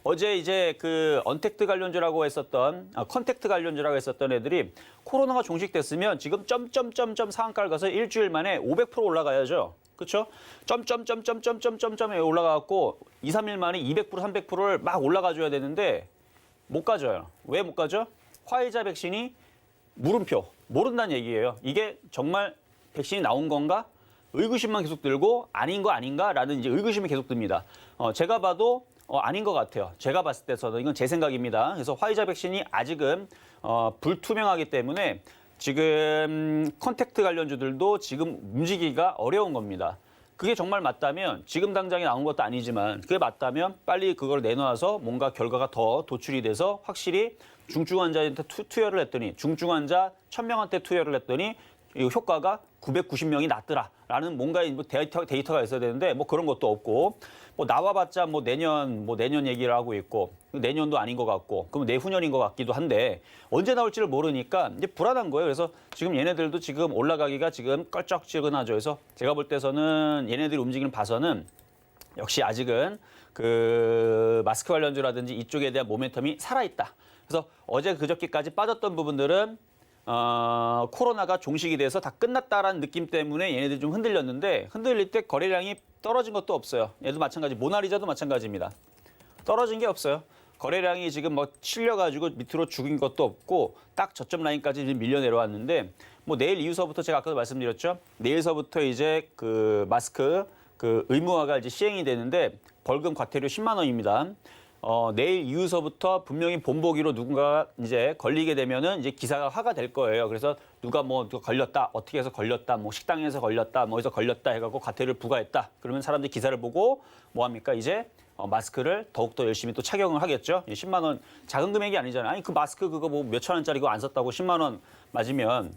Speaker 3: 어제 이제 그 언택트 관련주라고 했었던 컨택트 관련주라고 했었던 애들이 코로나가 종식됐으면 지금 점점점점 상한가를 가서 일주일 만에 500% 올라가야죠. 그렇죠? 점점점점점점점점에 올라가갖고 2, 3일 만에 200%, 300%를 막 올라가줘야 되는데 못 가져요. 왜 못 가죠? 화이자 백신이 물음표, 모른다는 얘기예요. 이게 정말 백신이 나온 건가? 의구심만 계속 들고 아닌 거 아닌가라는 이제 의구심이 계속 듭니다. 제가 봐도 아닌 것 같아요. 제가 봤을 때서도 이건 제 생각입니다. 그래서 화이자 백신이 아직은 불투명하기 때문에 지금 컨택트 관련주들도 지금 움직이기가 어려운 겁니다. 그게 정말 맞다면 지금 당장에 나온 것도 아니지만 그게 맞다면 빨리 그걸 내놔서 뭔가 결과가 더 도출이 돼서 확실히 중증 환자한테 투여를 했더니 중증 환자 1,000명한테 투여를 했더니 이 효과가 990명이 났더라라는 뭔가 데이터가 있어야 되는데 뭐 그런 것도 없고 뭐 나와봤자 뭐 내년 얘기를 하고 있고 내년도 아닌 것 같고 그럼 내후년인 것 같기도 한데 언제 나올지를 모르니까 이제 불안한 거예요. 그래서 지금 얘네들도 지금 올라가기가 지금 껄쩍지근하죠. 그래서 제가 볼 때서는 얘네들이 움직이는 봐서는 역시 아직은 그 마스크 관련주라든지 이쪽에 대한 모멘텀이 살아있다. 그래서 어제 그저께까지 빠졌던 부분들은 코로나가 종식이 돼서 다 끝났다라는 느낌 때문에 얘네들이 좀 흔들렸는데 흔들릴 때 거래량이 떨어진 것도 없어요. 얘도 마찬가지, 모나리자도 마찬가지입니다. 떨어진 게 없어요. 거래량이 지금 뭐 실려가지고 밑으로 죽인 것도 없고 딱 저점 라인까지 지금 밀려 내려왔는데 뭐 내일 이후서부터 제가 아까도 말씀드렸죠. 내일서부터 이제 그 마스크 그 의무화가 이제 시행이 되는데 벌금 과태료 10만 원입니다. 내일 이후서부터 분명히 본보기로 누군가 이제 걸리게 되면은 이제 기사가 화가 될 거예요. 그래서 누가 걸렸다, 어떻게 해서 걸렸다, 뭐 식당에서 걸렸다, 뭐 어디서 걸렸다 해갖고 과태료를 부과했다. 그러면 사람들이 기사를 보고 뭐 합니까? 이제 마스크를 더욱더 열심히 또 착용을 하겠죠. 10만 원 작은 금액이 아니잖아요. 아니 그 마스크 그거 뭐 몇천 원짜리고 안 썼다고 10만 원 맞으면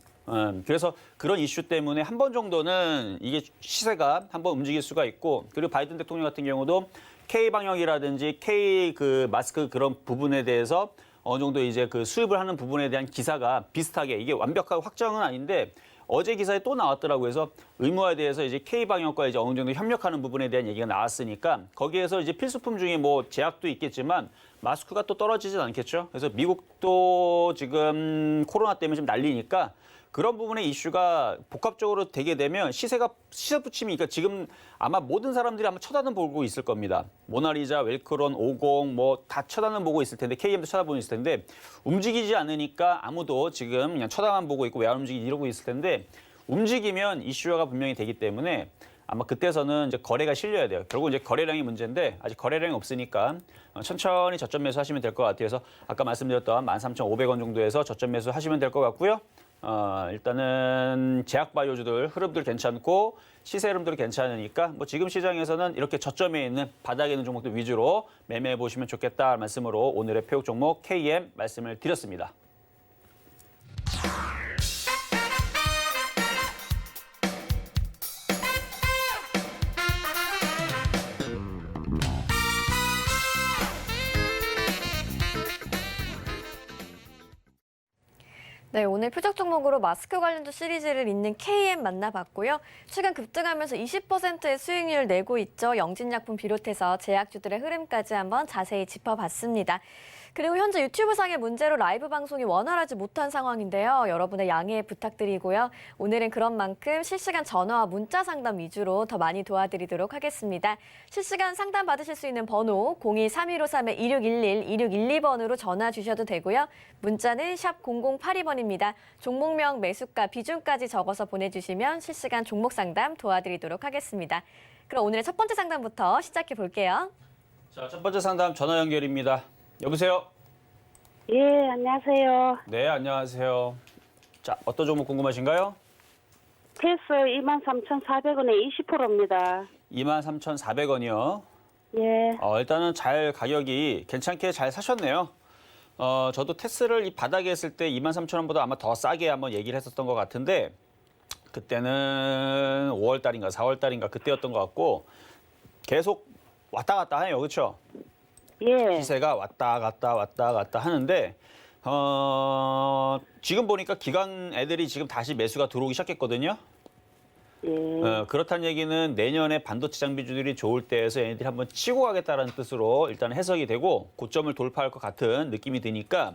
Speaker 3: 그래서 그런 이슈 때문에 한 번 정도는 이게 시세가 한번 움직일 수가 있고 그리고 바이든 대통령 같은 경우도 K 방역이라든지 K 그 마스크 그런 부분에 대해서 어느 정도 이제 그 수입을 하는 부분에 대한 기사가 비슷하게 이게 완벽하게 확정은 아닌데 어제 기사에 또 나왔더라고요. 그래서 의무화에 대해서 이제 K 방역과 이제 어느 정도 협력하는 부분에 대한 얘기가 나왔으니까 거기에서 이제 필수품 중에 뭐 제약도 있겠지만 마스크가 또 떨어지진 않겠죠. 그래서 미국도 지금 코로나 때문에 좀 난리니까 그런 부분의 이슈가 복합적으로 되게 되면 시세 부침이 그러니까 지금 아마 모든 사람들이 아마 쳐다는 보고 있을 겁니다. 모나리자, 웰크론, 50 뭐 다 쳐다는 보고 있을 텐데 KM도 쳐다보고 있을 텐데 움직이지 않으니까 아무도 지금 그냥 쳐다만 보고 있고 왜 안 움직이지 이러고 있을 텐데 움직이면 이슈화가 분명히 되기 때문에 아마 그때서는 이제 거래가 실려야 돼요. 결국 이제 거래량이 문제인데 아직 거래량이 없으니까 천천히 저점 매수 하시면 될 것 같아요. 그래서 아까 말씀드렸던 13,500원 정도에서 저점 매수 하시면 될 것 같고요. 일단은 제약바이오주들 흐름들 괜찮고 시세 흐름들 괜찮으니까 뭐 지금 시장에서는 이렇게 저점에 있는 바닥에 있는 종목들 위주로 매매해 보시면 좋겠다 말씀으로 오늘의 표육 종목 KM 말씀을 드렸습니다.
Speaker 2: 네, 오늘 표적 종목으로 마스크 관련주 시리즈를 잇는 KM 만나봤고요. 최근 급등하면서 20%의 수익률을 내고 있죠. 영진약품 비롯해서 제약주들의 흐름까지 한번 자세히 짚어봤습니다. 그리고 현재 유튜브상의 문제로 라이브 방송이 원활하지 못한 상황인데요. 여러분의 양해 부탁드리고요. 오늘은 그런 만큼 실시간 전화와 문자 상담 위주로 더 많이 도와드리도록 하겠습니다. 실시간 상담 받으실 수 있는 번호 02-3153-2611, 2612번으로 전화 주셔도 되고요. 문자는 샵 0082번입니다. 종목명, 매수가, 비중까지 적어서 보내주시면 실시간 종목 상담 도와드리도록 하겠습니다. 그럼 오늘의 첫 번째 상담부터 시작해 볼게요.
Speaker 3: 자, 첫 번째 상담 전화 연결입니다. 여보세요?
Speaker 4: 예, 안녕하세요.
Speaker 3: 네, 안녕하세요. 자, 어떤 종목 궁금하신가요?
Speaker 4: 테스 23,400원에 20%입니다.
Speaker 3: 23,400원이요.
Speaker 4: 예,
Speaker 3: 일단은 잘 가격이 괜찮게 잘 사셨네요. 저도 테스를 이 바닥에 했을 때 23,000원보다 아마 더 싸게 한번 얘기를 했었던 것 같은데 그때는 5월 달인가 4월 달인가 그때였던 것 같고 계속 왔다 갔다 해요. 그렇죠?
Speaker 4: 예,
Speaker 3: 시세가 왔다 갔다 하는데 지금 보니까 기관 애들이 지금 다시 매수가 들어오기 시작했거든요.
Speaker 4: 예,
Speaker 3: 그렇다는 얘기는 내년에 반도체 장비주들이 좋을 때에서 얘네들이 한번 치고 가겠다는 뜻으로 일단 해석이 되고 고점을 돌파할 것 같은 느낌이 드니까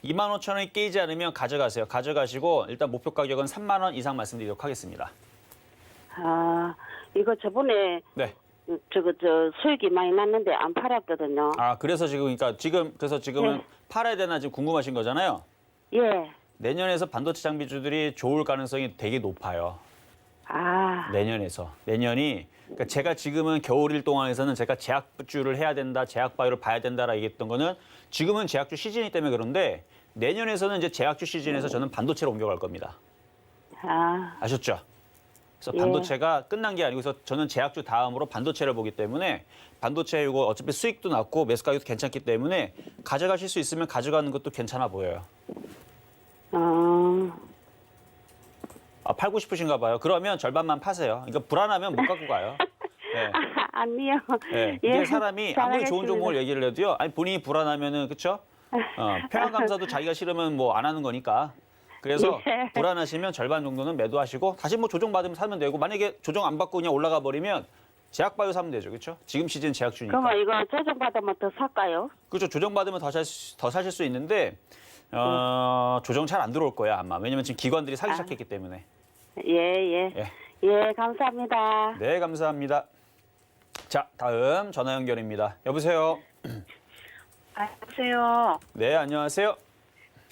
Speaker 3: 25,000원이 깨지 않으면 가져가세요. 가져가시고 일단 목표 가격은 3만 원 이상 말씀드리도록 하겠습니다.
Speaker 4: 아, 이거 저번에
Speaker 3: 네.
Speaker 4: 수익이 많이 났는데 안 팔았거든요.
Speaker 3: 그래서 지금은
Speaker 4: 네.
Speaker 3: 팔아야 되나 지금 궁금하신 거잖아요.
Speaker 4: 예,
Speaker 3: 내년에서 반도체 장비주들이 좋을 가능성이 되게 높아요.
Speaker 4: 아,
Speaker 3: 내년이 그러니까 제가 지금은 겨울일 동안에서는 제가 제약주를 해야 된다, 제약바이오를 봐야 된다라 얘기했던 거는 지금은 제약주 시즌이기 때문에 그런데 내년에서는 이제 제약주 시즌에서 저는 반도체로 옮겨갈 겁니다.
Speaker 4: 아,
Speaker 3: 아셨죠? 그래서
Speaker 4: 예.
Speaker 3: 반도체가 끝난 게 아니고 저는 제약주 다음으로 반도체를 보기 때문에 반도체 이거 어차피 수익도 낮고 매수 가격도 괜찮기 때문에 가져가실 수 있으면 가져가는 것도 괜찮아 보여요. 팔고 싶으신가 봐요. 그러면 절반만 파세요. 그러니까 불안하면 못 갖고 가요. 네.
Speaker 4: 아니요.
Speaker 3: 네.
Speaker 4: 예,
Speaker 3: 이게 사람이 아무리 좋은
Speaker 4: 잘하겠습니다.
Speaker 3: 종목을 얘기를 해도요. 아니 본인이 불안하면은 그렇죠? 평안 감사도 자기가 싫으면 뭐 안 하는 거니까. 그래서
Speaker 4: 예.
Speaker 3: 불안하시면 절반 정도는 매도하시고 다시 뭐 조정 받으면 사면 되고 만약에 조정 안 받고 그냥 올라가 버리면 제약바이오 사면 되죠. 그렇죠? 지금 시즌 제약주니까.
Speaker 4: 그러면 이거 조정받으면 더 살까요?
Speaker 3: 그렇죠. 조정 받으면 더 사실 수 있는데 조정 잘 안 들어올 거야 아마. 왜냐면 지금 기관들이 사기 시작했기 때문에.
Speaker 4: 예, 예.
Speaker 3: 예.
Speaker 4: 예, 감사합니다.
Speaker 3: 네, 감사합니다. 자, 다음 전화 연결입니다. 여보세요?
Speaker 5: 안녕하세요.
Speaker 3: 네, 안녕하세요.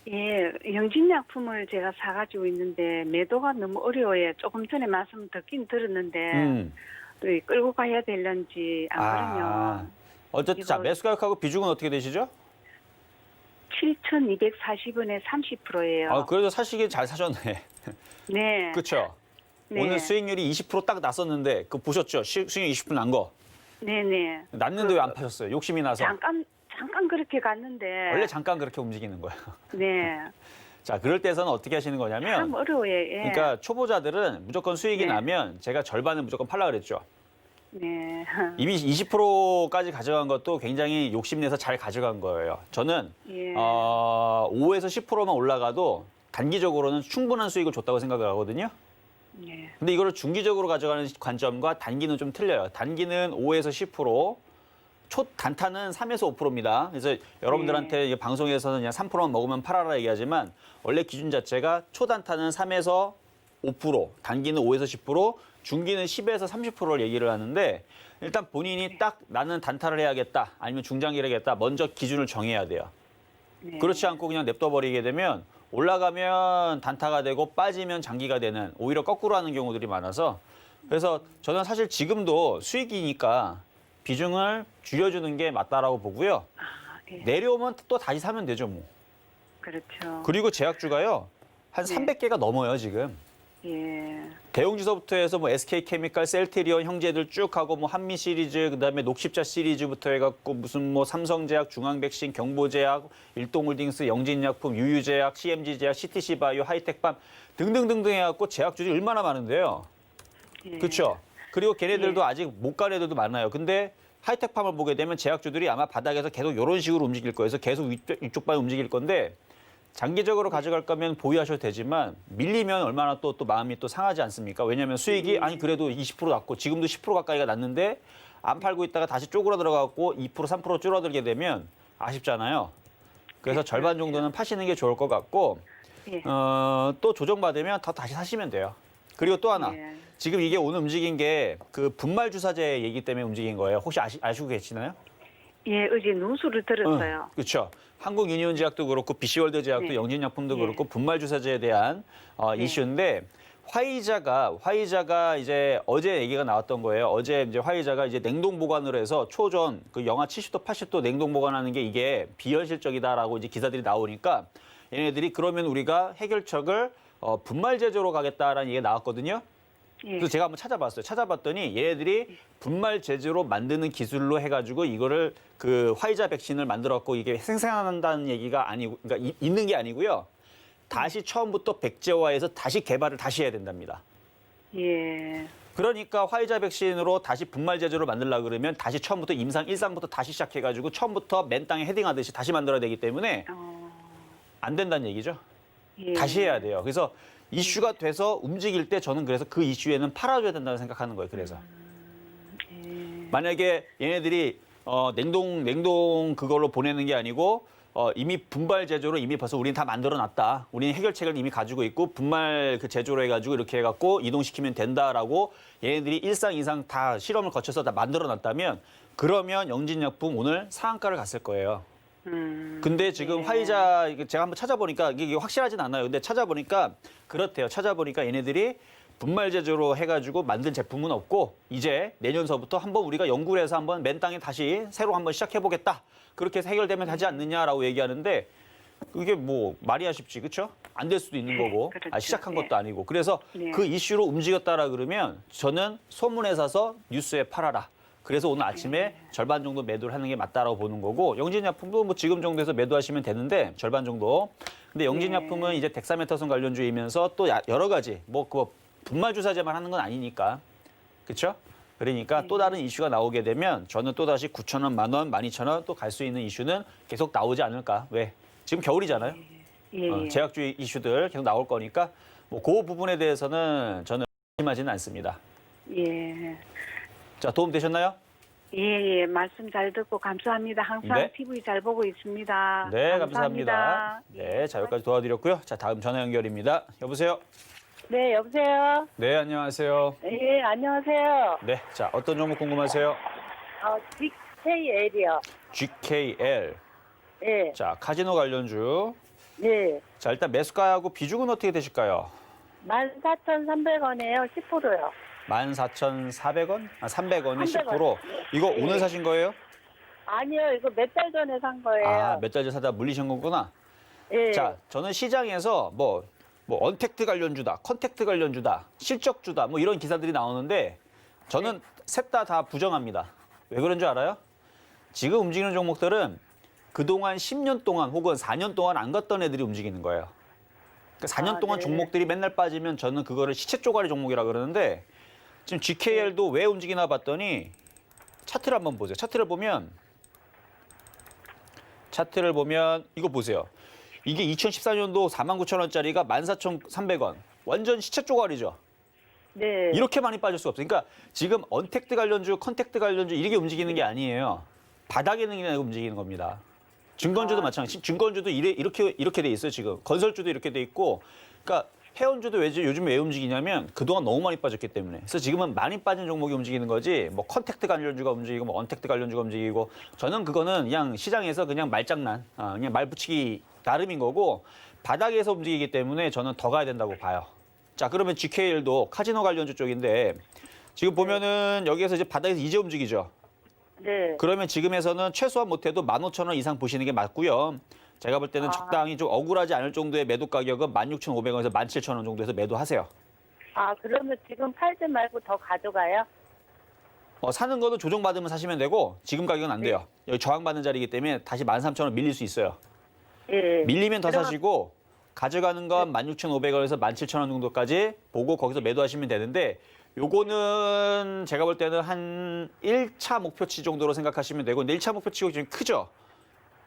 Speaker 5: 예, 영진약품을 제가 사가지고 있는데 매도가 너무 어려워요. 조금 전에 말씀 듣긴 들었는데 또 끌고 가야 되는지 안 그러면
Speaker 3: 어쨌든 자,
Speaker 5: 이거-
Speaker 3: 매수 가격하고 비중은 어떻게 되시죠?
Speaker 5: 7,240원에 30%예요.
Speaker 3: 그래도 사시기 잘 사셨네.
Speaker 5: 네.
Speaker 3: 그렇죠?
Speaker 5: 네.
Speaker 3: 오늘 수익률이 20% 딱 났었는데 그거 보셨죠? 수익률 20% 난 거.
Speaker 5: 네네.
Speaker 3: 났는데 왜 안 파셨어요? 욕심이 나서.
Speaker 5: 잠깐 그렇게 갔는데.
Speaker 3: 원래 잠깐 그렇게 움직이는 거예요.
Speaker 5: 네.
Speaker 3: 자, 그럴 때서는 어떻게 하시는
Speaker 5: 참
Speaker 3: 거냐면
Speaker 5: 어려워요. 예.
Speaker 3: 그러니까 초보자들은 무조건 수익이
Speaker 5: 네.
Speaker 3: 나면 제가 절반을 무조건 팔라 그랬죠.
Speaker 5: 네.
Speaker 3: 이미 20%까지 가져간 것도 굉장히 욕심내서 잘 가져간 거예요. 저는
Speaker 5: 예.
Speaker 3: 5에서 10%만 올라가도 단기적으로는 충분한 수익을 줬다고 생각을 하거든요.
Speaker 5: 네.
Speaker 3: 근데 이거를 중기적으로 가져가는 관점과 단기는 좀 틀려요. 단기는 5에서 10%, 초 단타는 3에서 5%입니다. 그래서 여러분들한테 이 방송에서는 그냥 3%만 먹으면 팔아라 얘기하지만 원래 기준 자체가 초 단타는 3에서 5%, 단기는 5에서 10%, 중기는 10에서 30%를 얘기를 하는데 일단 본인이 딱 나는 단타를 해야겠다 아니면 중장기를 해야겠다 먼저 기준을 정해야 돼요.
Speaker 5: 네.
Speaker 3: 그렇지 않고 그냥 냅둬버리게 되면 올라가면 단타가 되고 빠지면 장기가 되는 오히려 거꾸로 하는 경우들이 많아서 그래서 저는 사실 지금도 수익이니까 비중을 줄여주는 게 맞다라고 보고요.
Speaker 5: 예.
Speaker 3: 내려오면 또 다시 사면 되죠 뭐.
Speaker 5: 그렇죠.
Speaker 3: 그리고 제약주가요. 한
Speaker 5: 네.
Speaker 3: 300개가 넘어요 지금.
Speaker 5: 예.
Speaker 3: 대웅지서부터 해서 뭐 SK케미칼, 셀트리온 형제들 쭉 하고 뭐 한미 시리즈, 그다음에 녹십자 시리즈부터 해갖고 무슨 뭐 삼성제약, 중앙백신, 경보제약, 일동홀딩스, 영진약품, 유유제약, CMG제약, CTC바이오, 하이텍팜 등등등등 해갖고 제약주들이 얼마나 많은데요.
Speaker 5: 예.
Speaker 3: 그렇죠? 그리고 걔네들도 아직 못 간 애들도 많아요. 근데 하이텍팜을 보게 되면 제약주들이 아마 바닥에서 계속 이런 식으로 움직일 거예요. 그래서 계속 이쪽 방에 움직일 건데 장기적으로 가져갈 거면 보유하셔도 되지만 밀리면 얼마나 또 마음이 또 상하지 않습니까? 왜냐하면 수익이 아니 그래도 20% 났고 지금도 10% 가까이가 났는데 안 팔고 있다가 다시 쪼그라 들어가고 2% 3% 줄어들게 되면 아쉽잖아요.
Speaker 6: 그래서 절반 정도는 파시는 게 좋을 것 같고
Speaker 5: 예.
Speaker 6: 또 조정받으면 더 다시 사시면 돼요. 그리고 또 하나.
Speaker 5: 예.
Speaker 6: 지금 이게 오늘 움직인 게 그 분말 주사제 얘기 때문에 움직인 거예요. 혹시 아시고 계시나요?
Speaker 5: 예, 어제 뉴스를 들었어요.
Speaker 6: 그렇죠. 한국유니온제약도 그렇고 BC월드제약도
Speaker 5: 네.
Speaker 6: 영진약품도
Speaker 5: 예.
Speaker 6: 그렇고 분말 주사제에 대한
Speaker 5: 네.
Speaker 6: 이슈인데 화이자가 이제 어제 얘기가 나왔던 거예요. 어제 이제 화이자가 이제 냉동 보관을 해서 초전 그 영하 70도 80도 냉동 보관하는 게 이게 비현실적이다라고 이제 기사들이 나오니까 얘네들이 그러면 우리가 해결책을 분말 제조로 가겠다라는 얘기가 나왔거든요.
Speaker 5: 예.
Speaker 6: 그래서 제가 한번 찾아봤어요. 찾아봤더니 얘네들이 분말 제조로 만드는 기술로 해가지고 이거를 그 화이자 백신을 만들었고 이게 생산한다는 얘기가 아니고, 그러니까 있는 게 아니고요. 다시 처음부터 백제화해서 다시 개발을 다시 해야 된답니다.
Speaker 5: 예.
Speaker 6: 그러니까 화이자 백신으로 다시 분말 제조를 만들려고 그러면 다시 처음부터 임상 1상부터 다시 시작해가지고 처음부터 맨 땅에 헤딩하듯이 다시 만들어야 되기 때문에 안 된다는 얘기죠.
Speaker 5: 예.
Speaker 6: 다시 해야 돼요. 그래서 이슈가 돼서 움직일 때 저는 그래서 그 이슈에는 팔아줘야 된다고 생각하는 거예요. 그래서 만약에 얘네들이 냉동 그걸로 보내는 게 아니고 이미 분발 제조로 이미 벌써 우리는 다 만들어놨다. 우리는 해결책을 이미 가지고 있고 분말 그 제조로 해가지고 이렇게 해갖고 이동시키면 된다라고 얘네들이 1상, 2상 다 실험을 거쳐서 다 만들어놨다면 그러면 영진약품 오늘 상한가를 갔을 거예요. 근데 지금 화이자 제가 한번 찾아보니까 이게 확실하진 않아요. 근데 찾아보니까 그렇대요. 찾아보니까 얘네들이 분말 제조로 해가지고 만든 제품은 없고 이제 내년서부터 한번 우리가 연구를 해서 한번 맨 땅에 다시 새로 한번 시작해보겠다. 그렇게 해서 해결되면 하지 않느냐라고 얘기하는데 그게 뭐 말이야 쉽지, 그렇죠? 안 될 수도 있는 거고
Speaker 5: 그렇죠.
Speaker 6: 시작한
Speaker 5: 네.
Speaker 6: 것도 아니고 그래서
Speaker 5: 네.
Speaker 6: 그 이슈로 움직였다라 그러면 저는 소문에 사서 뉴스에 팔아라. 그래서 오늘 아침에 절반 정도 매도를 하는 게 맞다라고 보는 거고 영진약품도 뭐 지금 정도에서 매도하시면 되는데 절반 정도. 근데 영진약품은 이제 덱사메타손 관련주이면서 또 여러 가지 뭐 그 분말 주사제만 하는 건 아니니까 그렇죠? 그러니까 또 다른 이슈가 나오게 되면 저는 또 다시 9,000원, 10,000원, 12,000원 또 갈 수 있는 이슈는 계속 나오지 않을까? 왜? 지금 겨울이잖아요.
Speaker 5: 예.
Speaker 6: 제약주의 이슈들 계속 나올 거니까 뭐 그 부분에 대해서는 저는 의심하지는 않습니다.
Speaker 5: 예.
Speaker 6: 자, 도움 되셨나요?
Speaker 5: 예, 말씀 잘 듣고 감사합니다. 항상
Speaker 6: 네.
Speaker 5: TV 잘 보고 있습니다.
Speaker 6: 네, 감사합니다. 네, 자, 여기까지 도와드렸고요. 자, 다음 전화 연결입니다. 여보세요?
Speaker 7: 네, 여보세요?
Speaker 6: 네, 안녕하세요.
Speaker 7: 네, 안녕하세요.
Speaker 6: 네, 자, 어떤 종목 궁금하세요?
Speaker 7: GKL이요.
Speaker 6: GKL.
Speaker 7: 네,
Speaker 6: 자, 카지노 관련주.
Speaker 7: 네.
Speaker 6: 자, 일단 매수가하고 비중은 어떻게 되실까요?
Speaker 7: 14,300원이에요. 10%요.
Speaker 6: 14,400원? 아, 300원에
Speaker 7: 300원.
Speaker 6: 10%. 이거
Speaker 7: 네.
Speaker 6: 오늘 사신 거예요?
Speaker 7: 아니요, 이거 몇 달 전에 산 거예요.
Speaker 6: 아, 몇 달 전에 사다 물리신 거구나.
Speaker 7: 네.
Speaker 6: 자, 저는 시장에서 뭐 언택트 관련주다, 컨택트 관련주다, 실적주다, 뭐 이런 기사들이 나오는데 저는 셋 다 부정합니다. 왜 그런 줄 알아요? 지금 움직이는 종목들은 그동안 10년 동안 혹은 4년 동안 안 갔던 애들이 움직이는 거예요. 그러니까 4년 동안
Speaker 7: 네.
Speaker 6: 종목들이 맨날 빠지면 저는 그거를 시체 쪼가리 종목이라 그러는데 지금 GKL도 왜 움직이나 봤더니 차트를 한번 보세요. 차트를 보면 이거 보세요. 이게 2014년도 49,000원짜리가 14,300원. 완전 시체 쪼가리죠.
Speaker 7: 네.
Speaker 6: 이렇게 많이 빠질 수가 없어요. 그러니까 지금 언택트 관련주, 컨택트 관련주 이렇게 움직이는 게 아니에요. 바닥에 있는 게 움직이는 겁니다. 증권주도 마찬가지. 증권주도 이렇게 돼 있어요, 지금. 건설주도 이렇게 돼 있고. 그러니까 해운주도 요즘 왜 움직이냐면 그동안 너무 많이 빠졌기 때문에. 그래서 지금은 많이 빠진 종목이 움직이는 거지. 뭐 컨택트 관련주가 움직이고 뭐 언택트 관련주가 움직이고 저는 그거는 그냥 시장에서 그냥 말장난, 그냥 말 붙이기 나름인 거고 바닥에서 움직이기 때문에 저는 더 가야 된다고 봐요. 자, 그러면 GKL도 카지노 관련주 쪽인데 지금 보면은 여기에서 이제 바닥에서 이제 움직이죠.
Speaker 7: 네.
Speaker 6: 그러면 지금에서는 최소한 못해도 15,000원 이상 보시는 게 맞고요. 제가 볼 때는 적당히 좀 억울하지 않을 정도의 매도 가격은 16,500원에서 17,000원 정도에서 매도하세요.
Speaker 7: 아, 그러면 지금 팔지 말고 더 가져가요?
Speaker 6: 사는 거도 조정받으면 사시면 되고 지금 가격은 안 돼요. 여기 저항받는 자리이기 때문에 다시 13,000원 밀릴 수 있어요.
Speaker 7: 예.
Speaker 6: 밀리면 더
Speaker 7: 그럼-
Speaker 6: 사시고 가져가는 건 16,500원에서 17,000원 정도까지 보고 거기서 매도하시면 되는데 요거는 제가 볼 때는 한 1차 목표치 정도로 생각하시면 되고 근데 1차 목표치가 지금 크죠?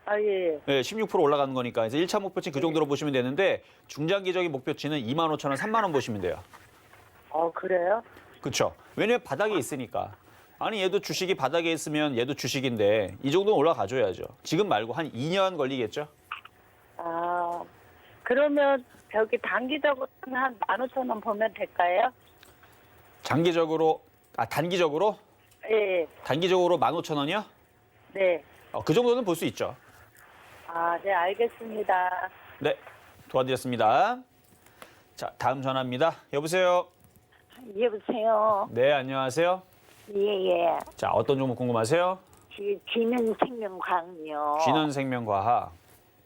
Speaker 7: 아, 예.
Speaker 6: 네, 16% 올라가는 거니까. 그래서 1차 목표치 그 정도로 보시면 되는데 중장기적인 목표치는 25,000원, 3만 원 보시면 돼요.
Speaker 7: 그래요?
Speaker 6: 그렇죠? 왜냐면 바닥에 있으니까. 아니 얘도 주식이 바닥에 있으면 얘도 주식인데 이 정도는 올라가줘야죠. 지금 말고 한 2년 걸리겠죠?
Speaker 7: 아, 그러면 저기 단기적으로 한 15,000원 보면 될까요?
Speaker 6: 단기적으로
Speaker 7: 예,
Speaker 6: 단기적으로 15,000원이요?
Speaker 7: 네.
Speaker 6: 그 정도는 볼 수 있죠.
Speaker 7: 아, 네, 알겠습니다.
Speaker 6: 네, 도와드렸습니다. 자, 다음 전화입니다. 여보세요.
Speaker 7: 여보세요.
Speaker 6: 네, 안녕하세요.
Speaker 7: 예.
Speaker 6: 자, 어떤 종목 궁금하세요?
Speaker 7: 지능생명과학요.
Speaker 6: 진원생명과학.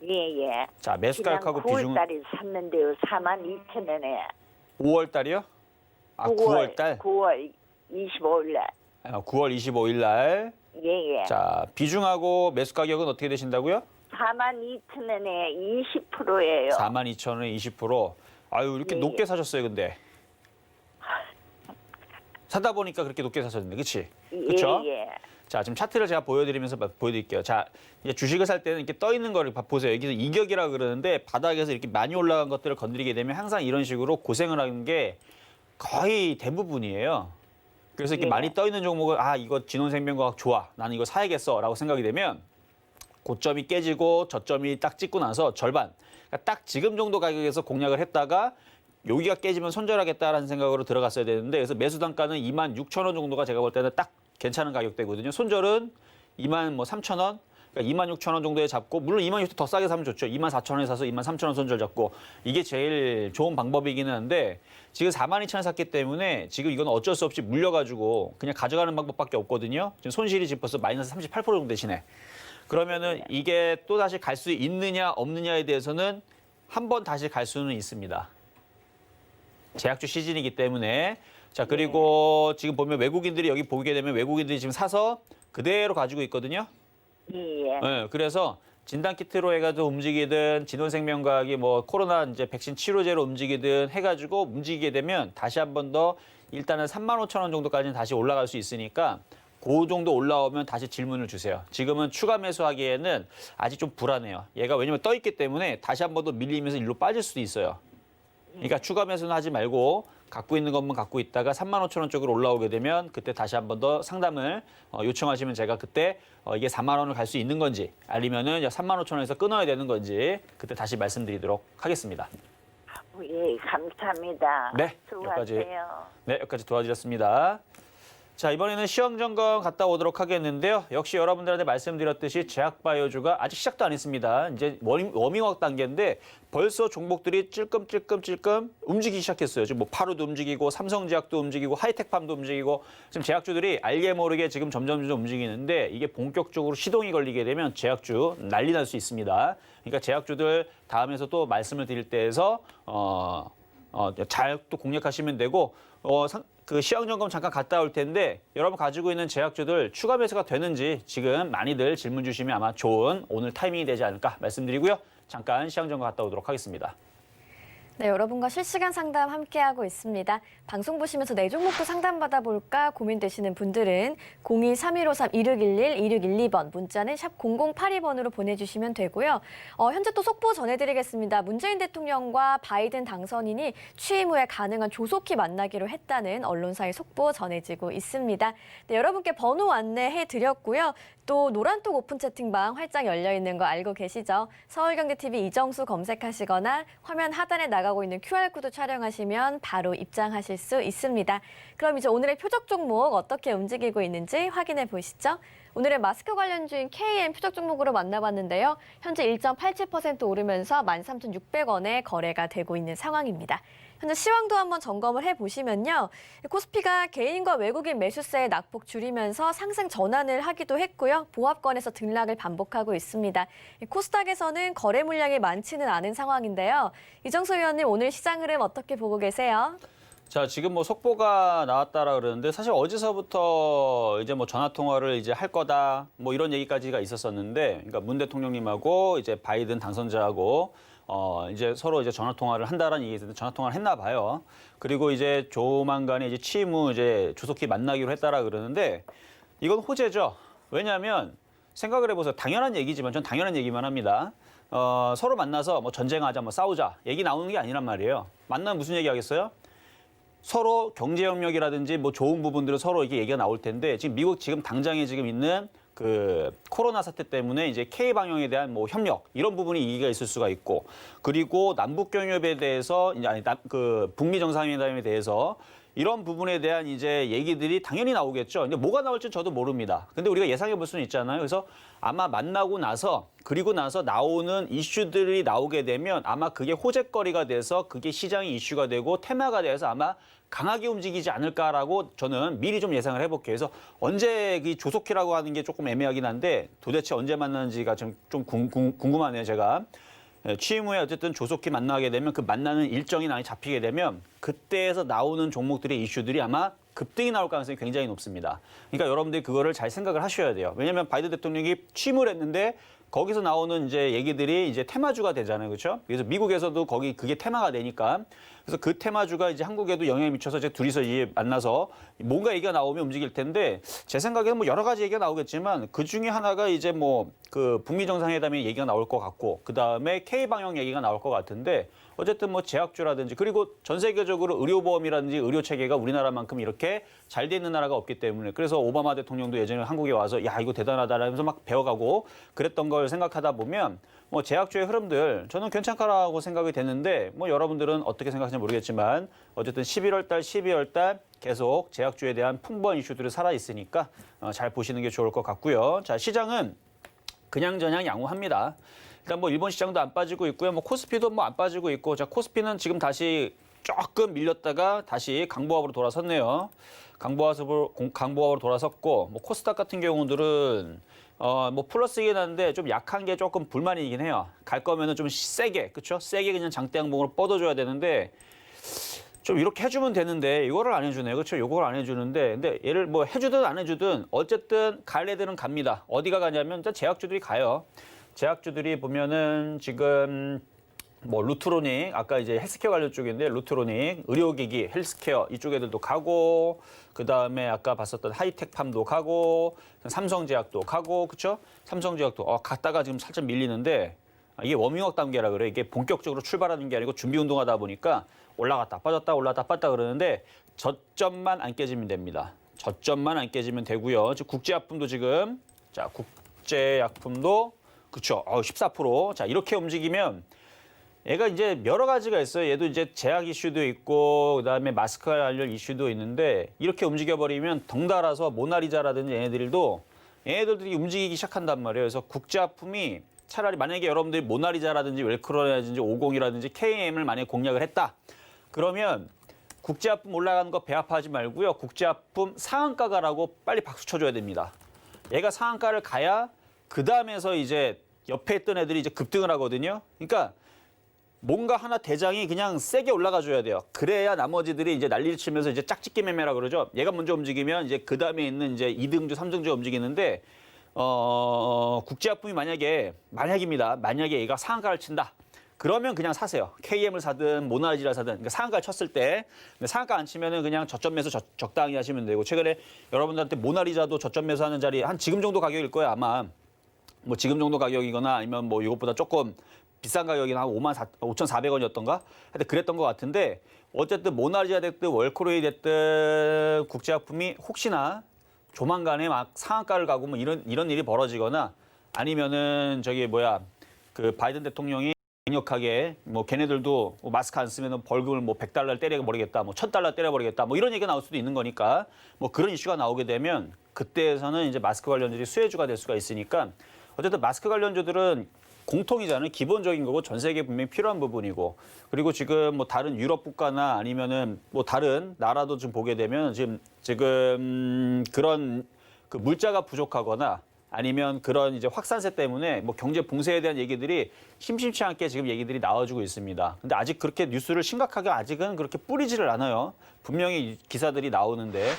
Speaker 7: 예.
Speaker 6: 자, 매수가격하고 비중
Speaker 7: 9월달에 샀는데요. 42,000원에.
Speaker 6: 5월 달이요? 9월 달.
Speaker 7: 9월 25일 날.
Speaker 6: 9월 25일 날.
Speaker 7: 예.
Speaker 6: 자, 비중하고 매수가격은 어떻게 되신다고요?
Speaker 7: 42,000원에 20%예요.
Speaker 6: 42,000원에 20%. 아유, 이렇게
Speaker 7: 예,
Speaker 6: 높게 사셨어요, 근데. 사다 보니까 그렇게 높게 사셨는데, 그렇지? 그렇죠?
Speaker 7: 예.
Speaker 6: 자, 지금 차트를 제가 보여드릴게요. 자, 이제 주식을 살 때는 이렇게 떠 있는 거를 보세요. 여기서 이격이라 그러는데 바닥에서 이렇게 많이 올라간 것들을 건드리게 되면 항상 이런 식으로 고생을 하는 게 거의 대부분이에요. 그래서 이렇게
Speaker 7: 예.
Speaker 6: 많이 떠 있는 종목을 이거 진원생명과학 좋아. 나는 이거 사야겠어라고 생각이 되면 고점이 깨지고 저점이 딱 찍고 나서 절반. 그러니까 딱 지금 정도 가격에서 공략을 했다가 여기가 깨지면 손절하겠다라는 생각으로 들어갔어야 되는데 그래서 매수 단가는 26,000원 정도가 제가 볼 때는 딱 괜찮은 가격대거든요. 손절은 23,000원, 그러니까 26,000원 정도에 잡고 물론 26,000원 더 싸게 사면 좋죠. 24,000원에 사서 23,000원 손절 잡고 이게 제일 좋은 방법이기는 한데 지금 42,000원 샀기 때문에 지금 이건 어쩔 수 없이 물려가지고 그냥 가져가는 방법밖에 없거든요. 지금 손실이 지금 벌써 마이너스 38% 정도 되시네. 그러면은 이게 또 다시 갈 수 있느냐 없느냐에 대해서는 한 번 다시 갈 수는 있습니다. 제약주 시즌이기 때문에 자 그리고 지금 보면 외국인들이 여기 보게 되면 외국인들이 지금 사서 그대로 가지고 있거든요.
Speaker 7: 예.
Speaker 6: 네, 그래서 진단키트로 해가지고 움직이든 진원생명과학이 뭐 코로나 이제 백신 치료제로 움직이든 해가지고 움직이게 되면 다시 한 번 더 일단은 35,000원 정도까지는 다시 올라갈 수 있으니까 그 정도 올라오면 다시 질문을 주세요. 지금은 추가 매수하기에는 아직 좀 불안해요. 얘가 왜냐면 떠 있기 때문에 다시 한 번 더 밀리면서 일로 빠질 수도 있어요. 그러니까 추가 매수는 하지 말고 갖고 있는 것만 갖고 있다가 35,000원 쪽으로 올라오게 되면 그때 다시 한 번 더 상담을 요청하시면 제가 그때 이게 4만 원을 갈 수 있는 건지 아니면은 35,000원에서 끊어야 되는 건지 그때 다시 말씀드리도록 하겠습니다.
Speaker 7: 예, 감사합니다.
Speaker 6: 네, 여기까지 도와드렸습니다. 자, 이번에는 시황 점검 갔다 오도록 하겠는데요. 역시 여러분들한테 말씀드렸듯이 제약바이오주가 아직 시작도 안 했습니다. 이제 워밍업 단계인데 벌써 종목들이 찔끔찔끔 움직이기 시작했어요. 지금 뭐 파루도 움직이고 삼성제약도 움직이고 하이텍팜도 움직이고 지금 제약주들이 알게 모르게 지금 점점 움직이는데 이게 본격적으로 시동이 걸리게 되면 제약주 난리 날 수 있습니다. 그러니까 제약주들 다음에서 또 말씀을 드릴 때에서 잘 또 공략하시면 되고 그 시황 점검 잠깐 갔다 올 텐데 여러분 가지고 있는 제약주들 추가 매수가 되는지 지금 많이들 질문 주시면 아마 좋은 오늘 타이밍이 되지 않을까 말씀드리고요. 잠깐 시황 점검 갔다 오도록 하겠습니다.
Speaker 2: 네, 여러분과 실시간 상담 함께하고 있습니다. 방송 보시면서 내 종목도 상담받아 볼까 고민되시는 분들은 02-3153-2611, 2612번 문자는 샵 0082번으로 보내주시면 되고요. 현재 또 속보 전해드리겠습니다. 문재인 대통령과 바이든 당선인이 취임 후에 가능한 조속히 만나기로 했다는 언론사의 속보 전해지고 있습니다. 네, 여러분께 번호 안내해드렸고요. 또 노란톡 오픈 채팅방 활짝 열려있는 거 알고 계시죠? 서울경제TV 이정수 검색하시거나 화면 하단에 나가고 있는 QR코드 촬영하시면 바로 입장하실 수 있습니다. 그럼 이제 오늘의 표적 종목 어떻게 움직이고 있는지 확인해 보시죠. 오늘의 마스크 관련주인 KM 표적 종목으로 만나봤는데요. 현재 1.87% 오르면서 13,600원에 거래가 되고 있는 상황입니다. 현재 시황도 한번 점검을 해보시면요. 코스피가 개인과 외국인 매수세의 낙폭 줄이면서 상승 전환을 하기도 했고요. 보합권에서 등락을 반복하고 있습니다. 코스닥에서는 거래 물량이 많지는 않은 상황인데요. 이정수 위원님 오늘 시장 흐름 어떻게 보고 계세요?
Speaker 6: 자, 지금 뭐 속보가 나왔다라 그러는데 사실 어제서부터 이제 뭐 전화 통화를 이제 할 거다 뭐 이런 얘기까지가 있었었는데 그러니까 문 대통령님하고 이제 바이든 당선자하고 이제 서로 이제 전화 통화를 한다라는 얘기에서 전화 통화를 했나 봐요. 그리고 이제 조만간에 이제 취임 후 이제 조속히 만나기로 했다라 그러는데 이건 호재죠. 왜냐하면 생각을 해보세요. 당연한 얘기지만 전 당연한 얘기만 합니다. 서로 만나서 뭐 전쟁하자, 뭐 싸우자 얘기 나오는 게 아니란 말이에요. 만나면 무슨 얘기 하겠어요? 서로 경제 영역이라든지 뭐 좋은 부분들은 서로 이게 얘기가 나올 텐데 지금 미국 지금 당장에 지금 있는 그 코로나 사태 때문에 이제 K 방역에 대한 뭐 협력 이런 부분이 이의가 있을 수가 있고, 그리고 남북 경협에 대해서 이제 그 북미 정상회담에 대해서 이런 부분에 대한 이제 얘기들이 당연히 나오겠죠. 근데 뭐가 나올지 저도 모릅니다. 근데 우리가 예상해 볼 수는 있잖아요. 그래서 아마 만나고 나서 그리고 나서 나오는 이슈들이 나오게 되면 아마 그게 호재거리가 돼서 그게 시장의 이슈가 되고 테마가 돼서 아마 강하게 움직이지 않을까라고 저는 미리 좀 예상을 해볼게요. 그래서 언제 이 조속히라고 하는 게 조금 애매하긴 한데 도대체 언제 만나는지가 좀 궁금하네요, 제가. 취임 후에 어쨌든 조속히 만나게 되면 그 만나는 일정이 많이 잡히게 되면 그때에서 나오는 종목들의 이슈들이 아마 급등이 나올 가능성이 굉장히 높습니다. 그러니까 여러분들이 그거를 잘 생각을 하셔야 돼요. 왜냐하면 바이든 대통령이 취임을 했는데 거기서 나오는 이제 얘기들이 이제 테마주가 되잖아요, 그렇죠? 그래서 미국에서도 거기 그게 테마가 되니까 그래서 그 테마주가 이제 한국에도 영향을 미쳐서 이제 둘이서 이제 만나서 뭔가 얘기가 나오면 움직일 텐데 제 생각에는 뭐 여러 가지 얘기가 나오겠지만 그 중에 하나가 이제 뭐 그 북미 정상회담의 얘기가 나올 것 같고 그 다음에 K 방역 얘기가 나올 것 같은데 어쨌든 뭐 제약주라든지 그리고 전 세계적으로 의료보험이라든지 의료 체계가 우리나라만큼 이렇게 잘 돼 있는 나라가 없기 때문에 그래서 오바마 대통령도 예전에 한국에 와서 야 이거 대단하다라면서 막 배워가고 그랬던 걸 생각하다 보면 뭐 제약주의 흐름들 저는 괜찮다라고 생각이 되는데 뭐 여러분들은 어떻게 생각하시는지 모르겠지만 어쨌든 11월 달, 12월 달 계속 제약주에 대한 풍부한 이슈들이 살아 있으니까 잘 보시는 게 좋을 것 같고요. 자, 시장은 그냥저냥 양호합니다. 일단 뭐 일본 시장도 안 빠지고 있고요. 뭐 코스피도 뭐 안 빠지고 있고 자, 코스피는 지금 다시 조금 밀렸다가 다시 강보합으로 돌아섰네요. 강보합으로 돌아섰고 뭐 코스닥 같은 경우들은 뭐 플러스이긴 한데 좀 약한 게 조금 불만이긴 해요. 갈 거면은 좀 세게, 그렇죠? 세게 그냥 장대 양봉으로 뻗어줘야 되는데 좀 이렇게 해주면 되는데 이거를 안 해주네요, 그렇죠? 요걸 안 해주는데 근데 얘를 뭐 해주든 안 해주든 어쨌든 갈 애들은 갑니다. 어디가 가냐면 일단 제약주들이 가요. 제약주들이 보면은 지금 뭐 루트로닉 아까 이제 헬스케어 관련 쪽인데 루트로닉, 의료기기, 헬스케어 이쪽 애들도 가고 그 다음에 아까 봤었던 하이텍팜도 가고 삼성제약도 가고 그렇죠? 삼성제약도 갔다가 지금 살짝 밀리는데 이게 워밍업 단계라 그래. 이게 본격적으로 출발하는 게 아니고 준비 운동하다 보니까 올라갔다 빠졌다 올라갔다 빠졌다 그러는데 저점만 안 깨지면 됩니다. 저점만 안 깨지면 되고요. 지금 국제약품도 지금 자 국제약품도 그렇죠. 14%. 자 이렇게 움직이면 얘가 이제 여러 가지가 있어요. 얘도 이제 제약 이슈도 있고 그다음에 마스크 관련 이슈도 있는데 이렇게 움직여버리면 덩달아서 모나리자라든지 얘네들이 움직이기 시작한단 말이에요. 그래서 국제약품이 차라리 만약에 여러분들이 모나리자라든지 웰크로라든지 50이라든지 KM을 만약에 공략을 했다. 그러면 국제약품 올라가는 거 배아파하지 말고요. 국제약품 상한가 가라고 빨리 박수 쳐줘야 됩니다. 얘가 상한가를 가야 그 다음에서 이제 옆에 있던 애들이 이제 급등을 하거든요. 그러니까 뭔가 하나 대장이 그냥 세게 올라가 줘야 돼요. 그래야 나머지들이 이제 난리를 치면서 이제 짝짓기 매매라 그러죠. 얘가 먼저 움직이면 이제 그 다음에 있는 이제 2등주, 3등주가 움직이는데 국제약품이 만약입니다. 만약에 얘가 상한가를 친다. 그러면 그냥 사세요. KM을 사든 모나리자를 사든 그러니까 상한가를 쳤을 때 상한가 안 치면은 그냥 저점 매수 적당히 하시면 되고 최근에 여러분들한테 모나리자도 저점 매수하는 자리 한 지금 정도 가격일 거예요 아마. 뭐 지금 정도 가격이거나 아니면 뭐 이것보다 조금 비싼 가격이나 한 5,400원이었던가? 하여튼 그랬던 것 같은데 어쨌든 모나리자 됐든 월크로이 됐든 국제약품이 혹시나 조만간에 막 상한가를 가고 뭐 이런 일이 벌어지거나 아니면은 그 바이든 대통령이 강력하게 뭐 걔네들도 뭐 마스크 안 쓰면 벌금을 뭐 $100 때려버리겠다, 뭐 $1,000 때려버리겠다, 뭐 이런 얘기가 나올 수도 있는 거니까 뭐 그런 이슈가 나오게 되면 그때에서는 이제 마스크 관련주들이 수혜주가 될 수가 있으니까 어쨌든 마스크 관련주들은 공통이잖아요. 기본적인 거고 전 세계에 분명히 필요한 부분이고 그리고 지금 뭐 다른 유럽 국가나 아니면은 뭐 다른 나라도 좀 보게 되면 지금 그런 그 물자가 부족하거나 아니면 그런 이제 확산세 때문에 뭐 경제 봉쇄에 대한 얘기들이 심심치 않게 지금 얘기들이 나와주고 있습니다. 근데 아직 그렇게 뉴스를 심각하게 아직은 그렇게 뿌리지를 않아요. 분명히 기사들이 나오는데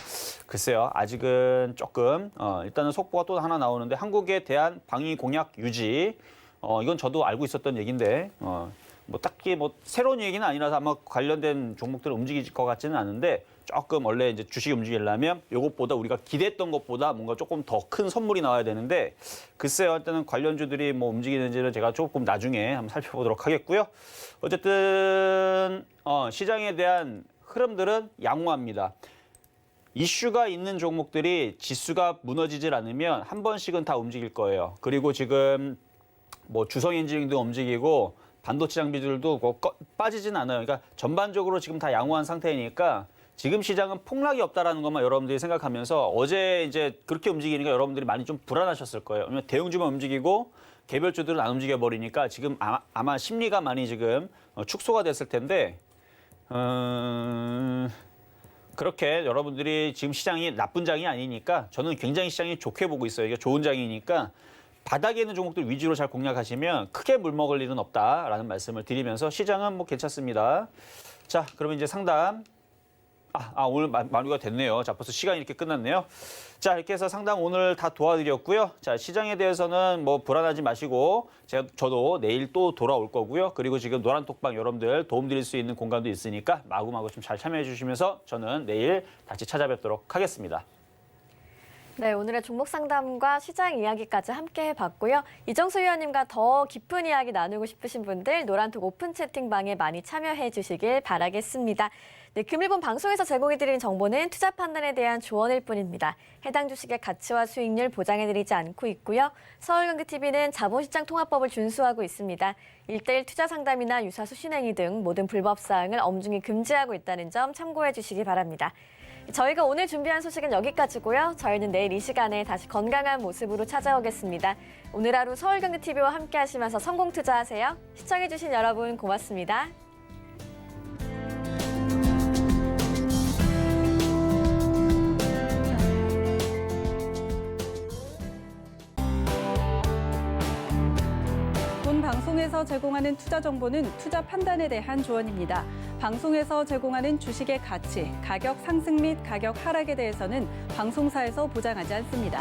Speaker 6: 글쎄요. 아직은 조금 일단은 속보가 또 하나 나오는데 한국에 대한 방위 공약 유지 이건 저도 알고 있었던 얘기인데 뭐 딱히 뭐 새로운 얘기는 아니라서 아마 관련된 종목들을 움직일 것 같지는 않은데 조금 원래 이제 주식이 움직이려면 이것보다 우리가 기대했던 것보다 뭔가 조금 더 큰 선물이 나와야 되는데 글쎄요. 일단은 관련주들이 뭐 움직이는지는 제가 조금 나중에 한번 살펴보도록 하겠고요. 어쨌든 시장에 대한 흐름들은 양호합니다. 이슈가 있는 종목들이 지수가 무너지질 않으면 한 번씩은 다 움직일 거예요. 그리고 지금 뭐 주성 엔지니어링도 움직이고 반도체 장비들도 뭐 빠지진 않아요. 그러니까 전반적으로 지금 다 양호한 상태이니까 지금 시장은 폭락이 없다라는 것만 여러분들이 생각하면서 어제 이제 그렇게 움직이니까 여러분들이 많이 좀 불안하셨을 거예요. 왜냐면 대형주만 움직이고 개별주들은 안 움직여 버리니까 지금 아마 심리가 많이 지금 축소가 됐을 텐데 그렇게 여러분들이 지금 시장이 나쁜 장이 아니니까 저는 굉장히 시장이 좋게 보고 있어요. 이게 좋은 장이니까 바닥에 있는 종목들 위주로 잘 공략하시면 크게 물먹을 일은 없다라는 말씀을 드리면서 시장은 뭐 괜찮습니다. 자, 그러면 이제 상담. 오늘 마무리가 됐네요. 자, 벌써 시간이 이렇게 끝났네요. 자, 이렇게 해서 상담 오늘 다 도와드렸고요. 자, 시장에 대해서는 뭐 불안하지 마시고 저도 내일 또 돌아올 거고요. 그리고 지금 노란톡방 여러분들 도움드릴 수 있는 공간도 있으니까 마구마구 좀 잘 참여해 주시면서 저는 내일 다시 찾아뵙도록 하겠습니다.
Speaker 2: 네, 오늘의 종목 상담과 시장 이야기까지 함께 해봤고요. 이정수 위원님과 더 깊은 이야기 나누고 싶으신 분들 노란톡 오픈 채팅방에 많이 참여해 주시길 바라겠습니다. 네, 금일본 방송에서 제공해드리는 정보는 투자 판단에 대한 조언일 뿐입니다. 해당 주식의 가치와 수익률 보장해드리지 않고 있고요. 서울경제TV는 자본시장 통합법을 준수하고 있습니다. 1:1 투자 상담이나 유사 수신행위 등 모든 불법 사항을 엄중히 금지하고 있다는 점 참고해 주시기 바랍니다. 저희가 오늘 준비한 소식은 여기까지고요. 저희는 내일 이 시간에 다시 건강한 모습으로 찾아오겠습니다. 오늘 하루 서울경제TV와 함께 하시면서 성공 투자하세요. 시청해주신 여러분 고맙습니다.
Speaker 1: 본 방송에서 제공하는 투자 정보는 투자 판단에 대한 조언입니다. 방송에서 제공하는 주식의 가치, 가격 상승 및 가격 하락에 대해서는 방송사에서 보장하지 않습니다.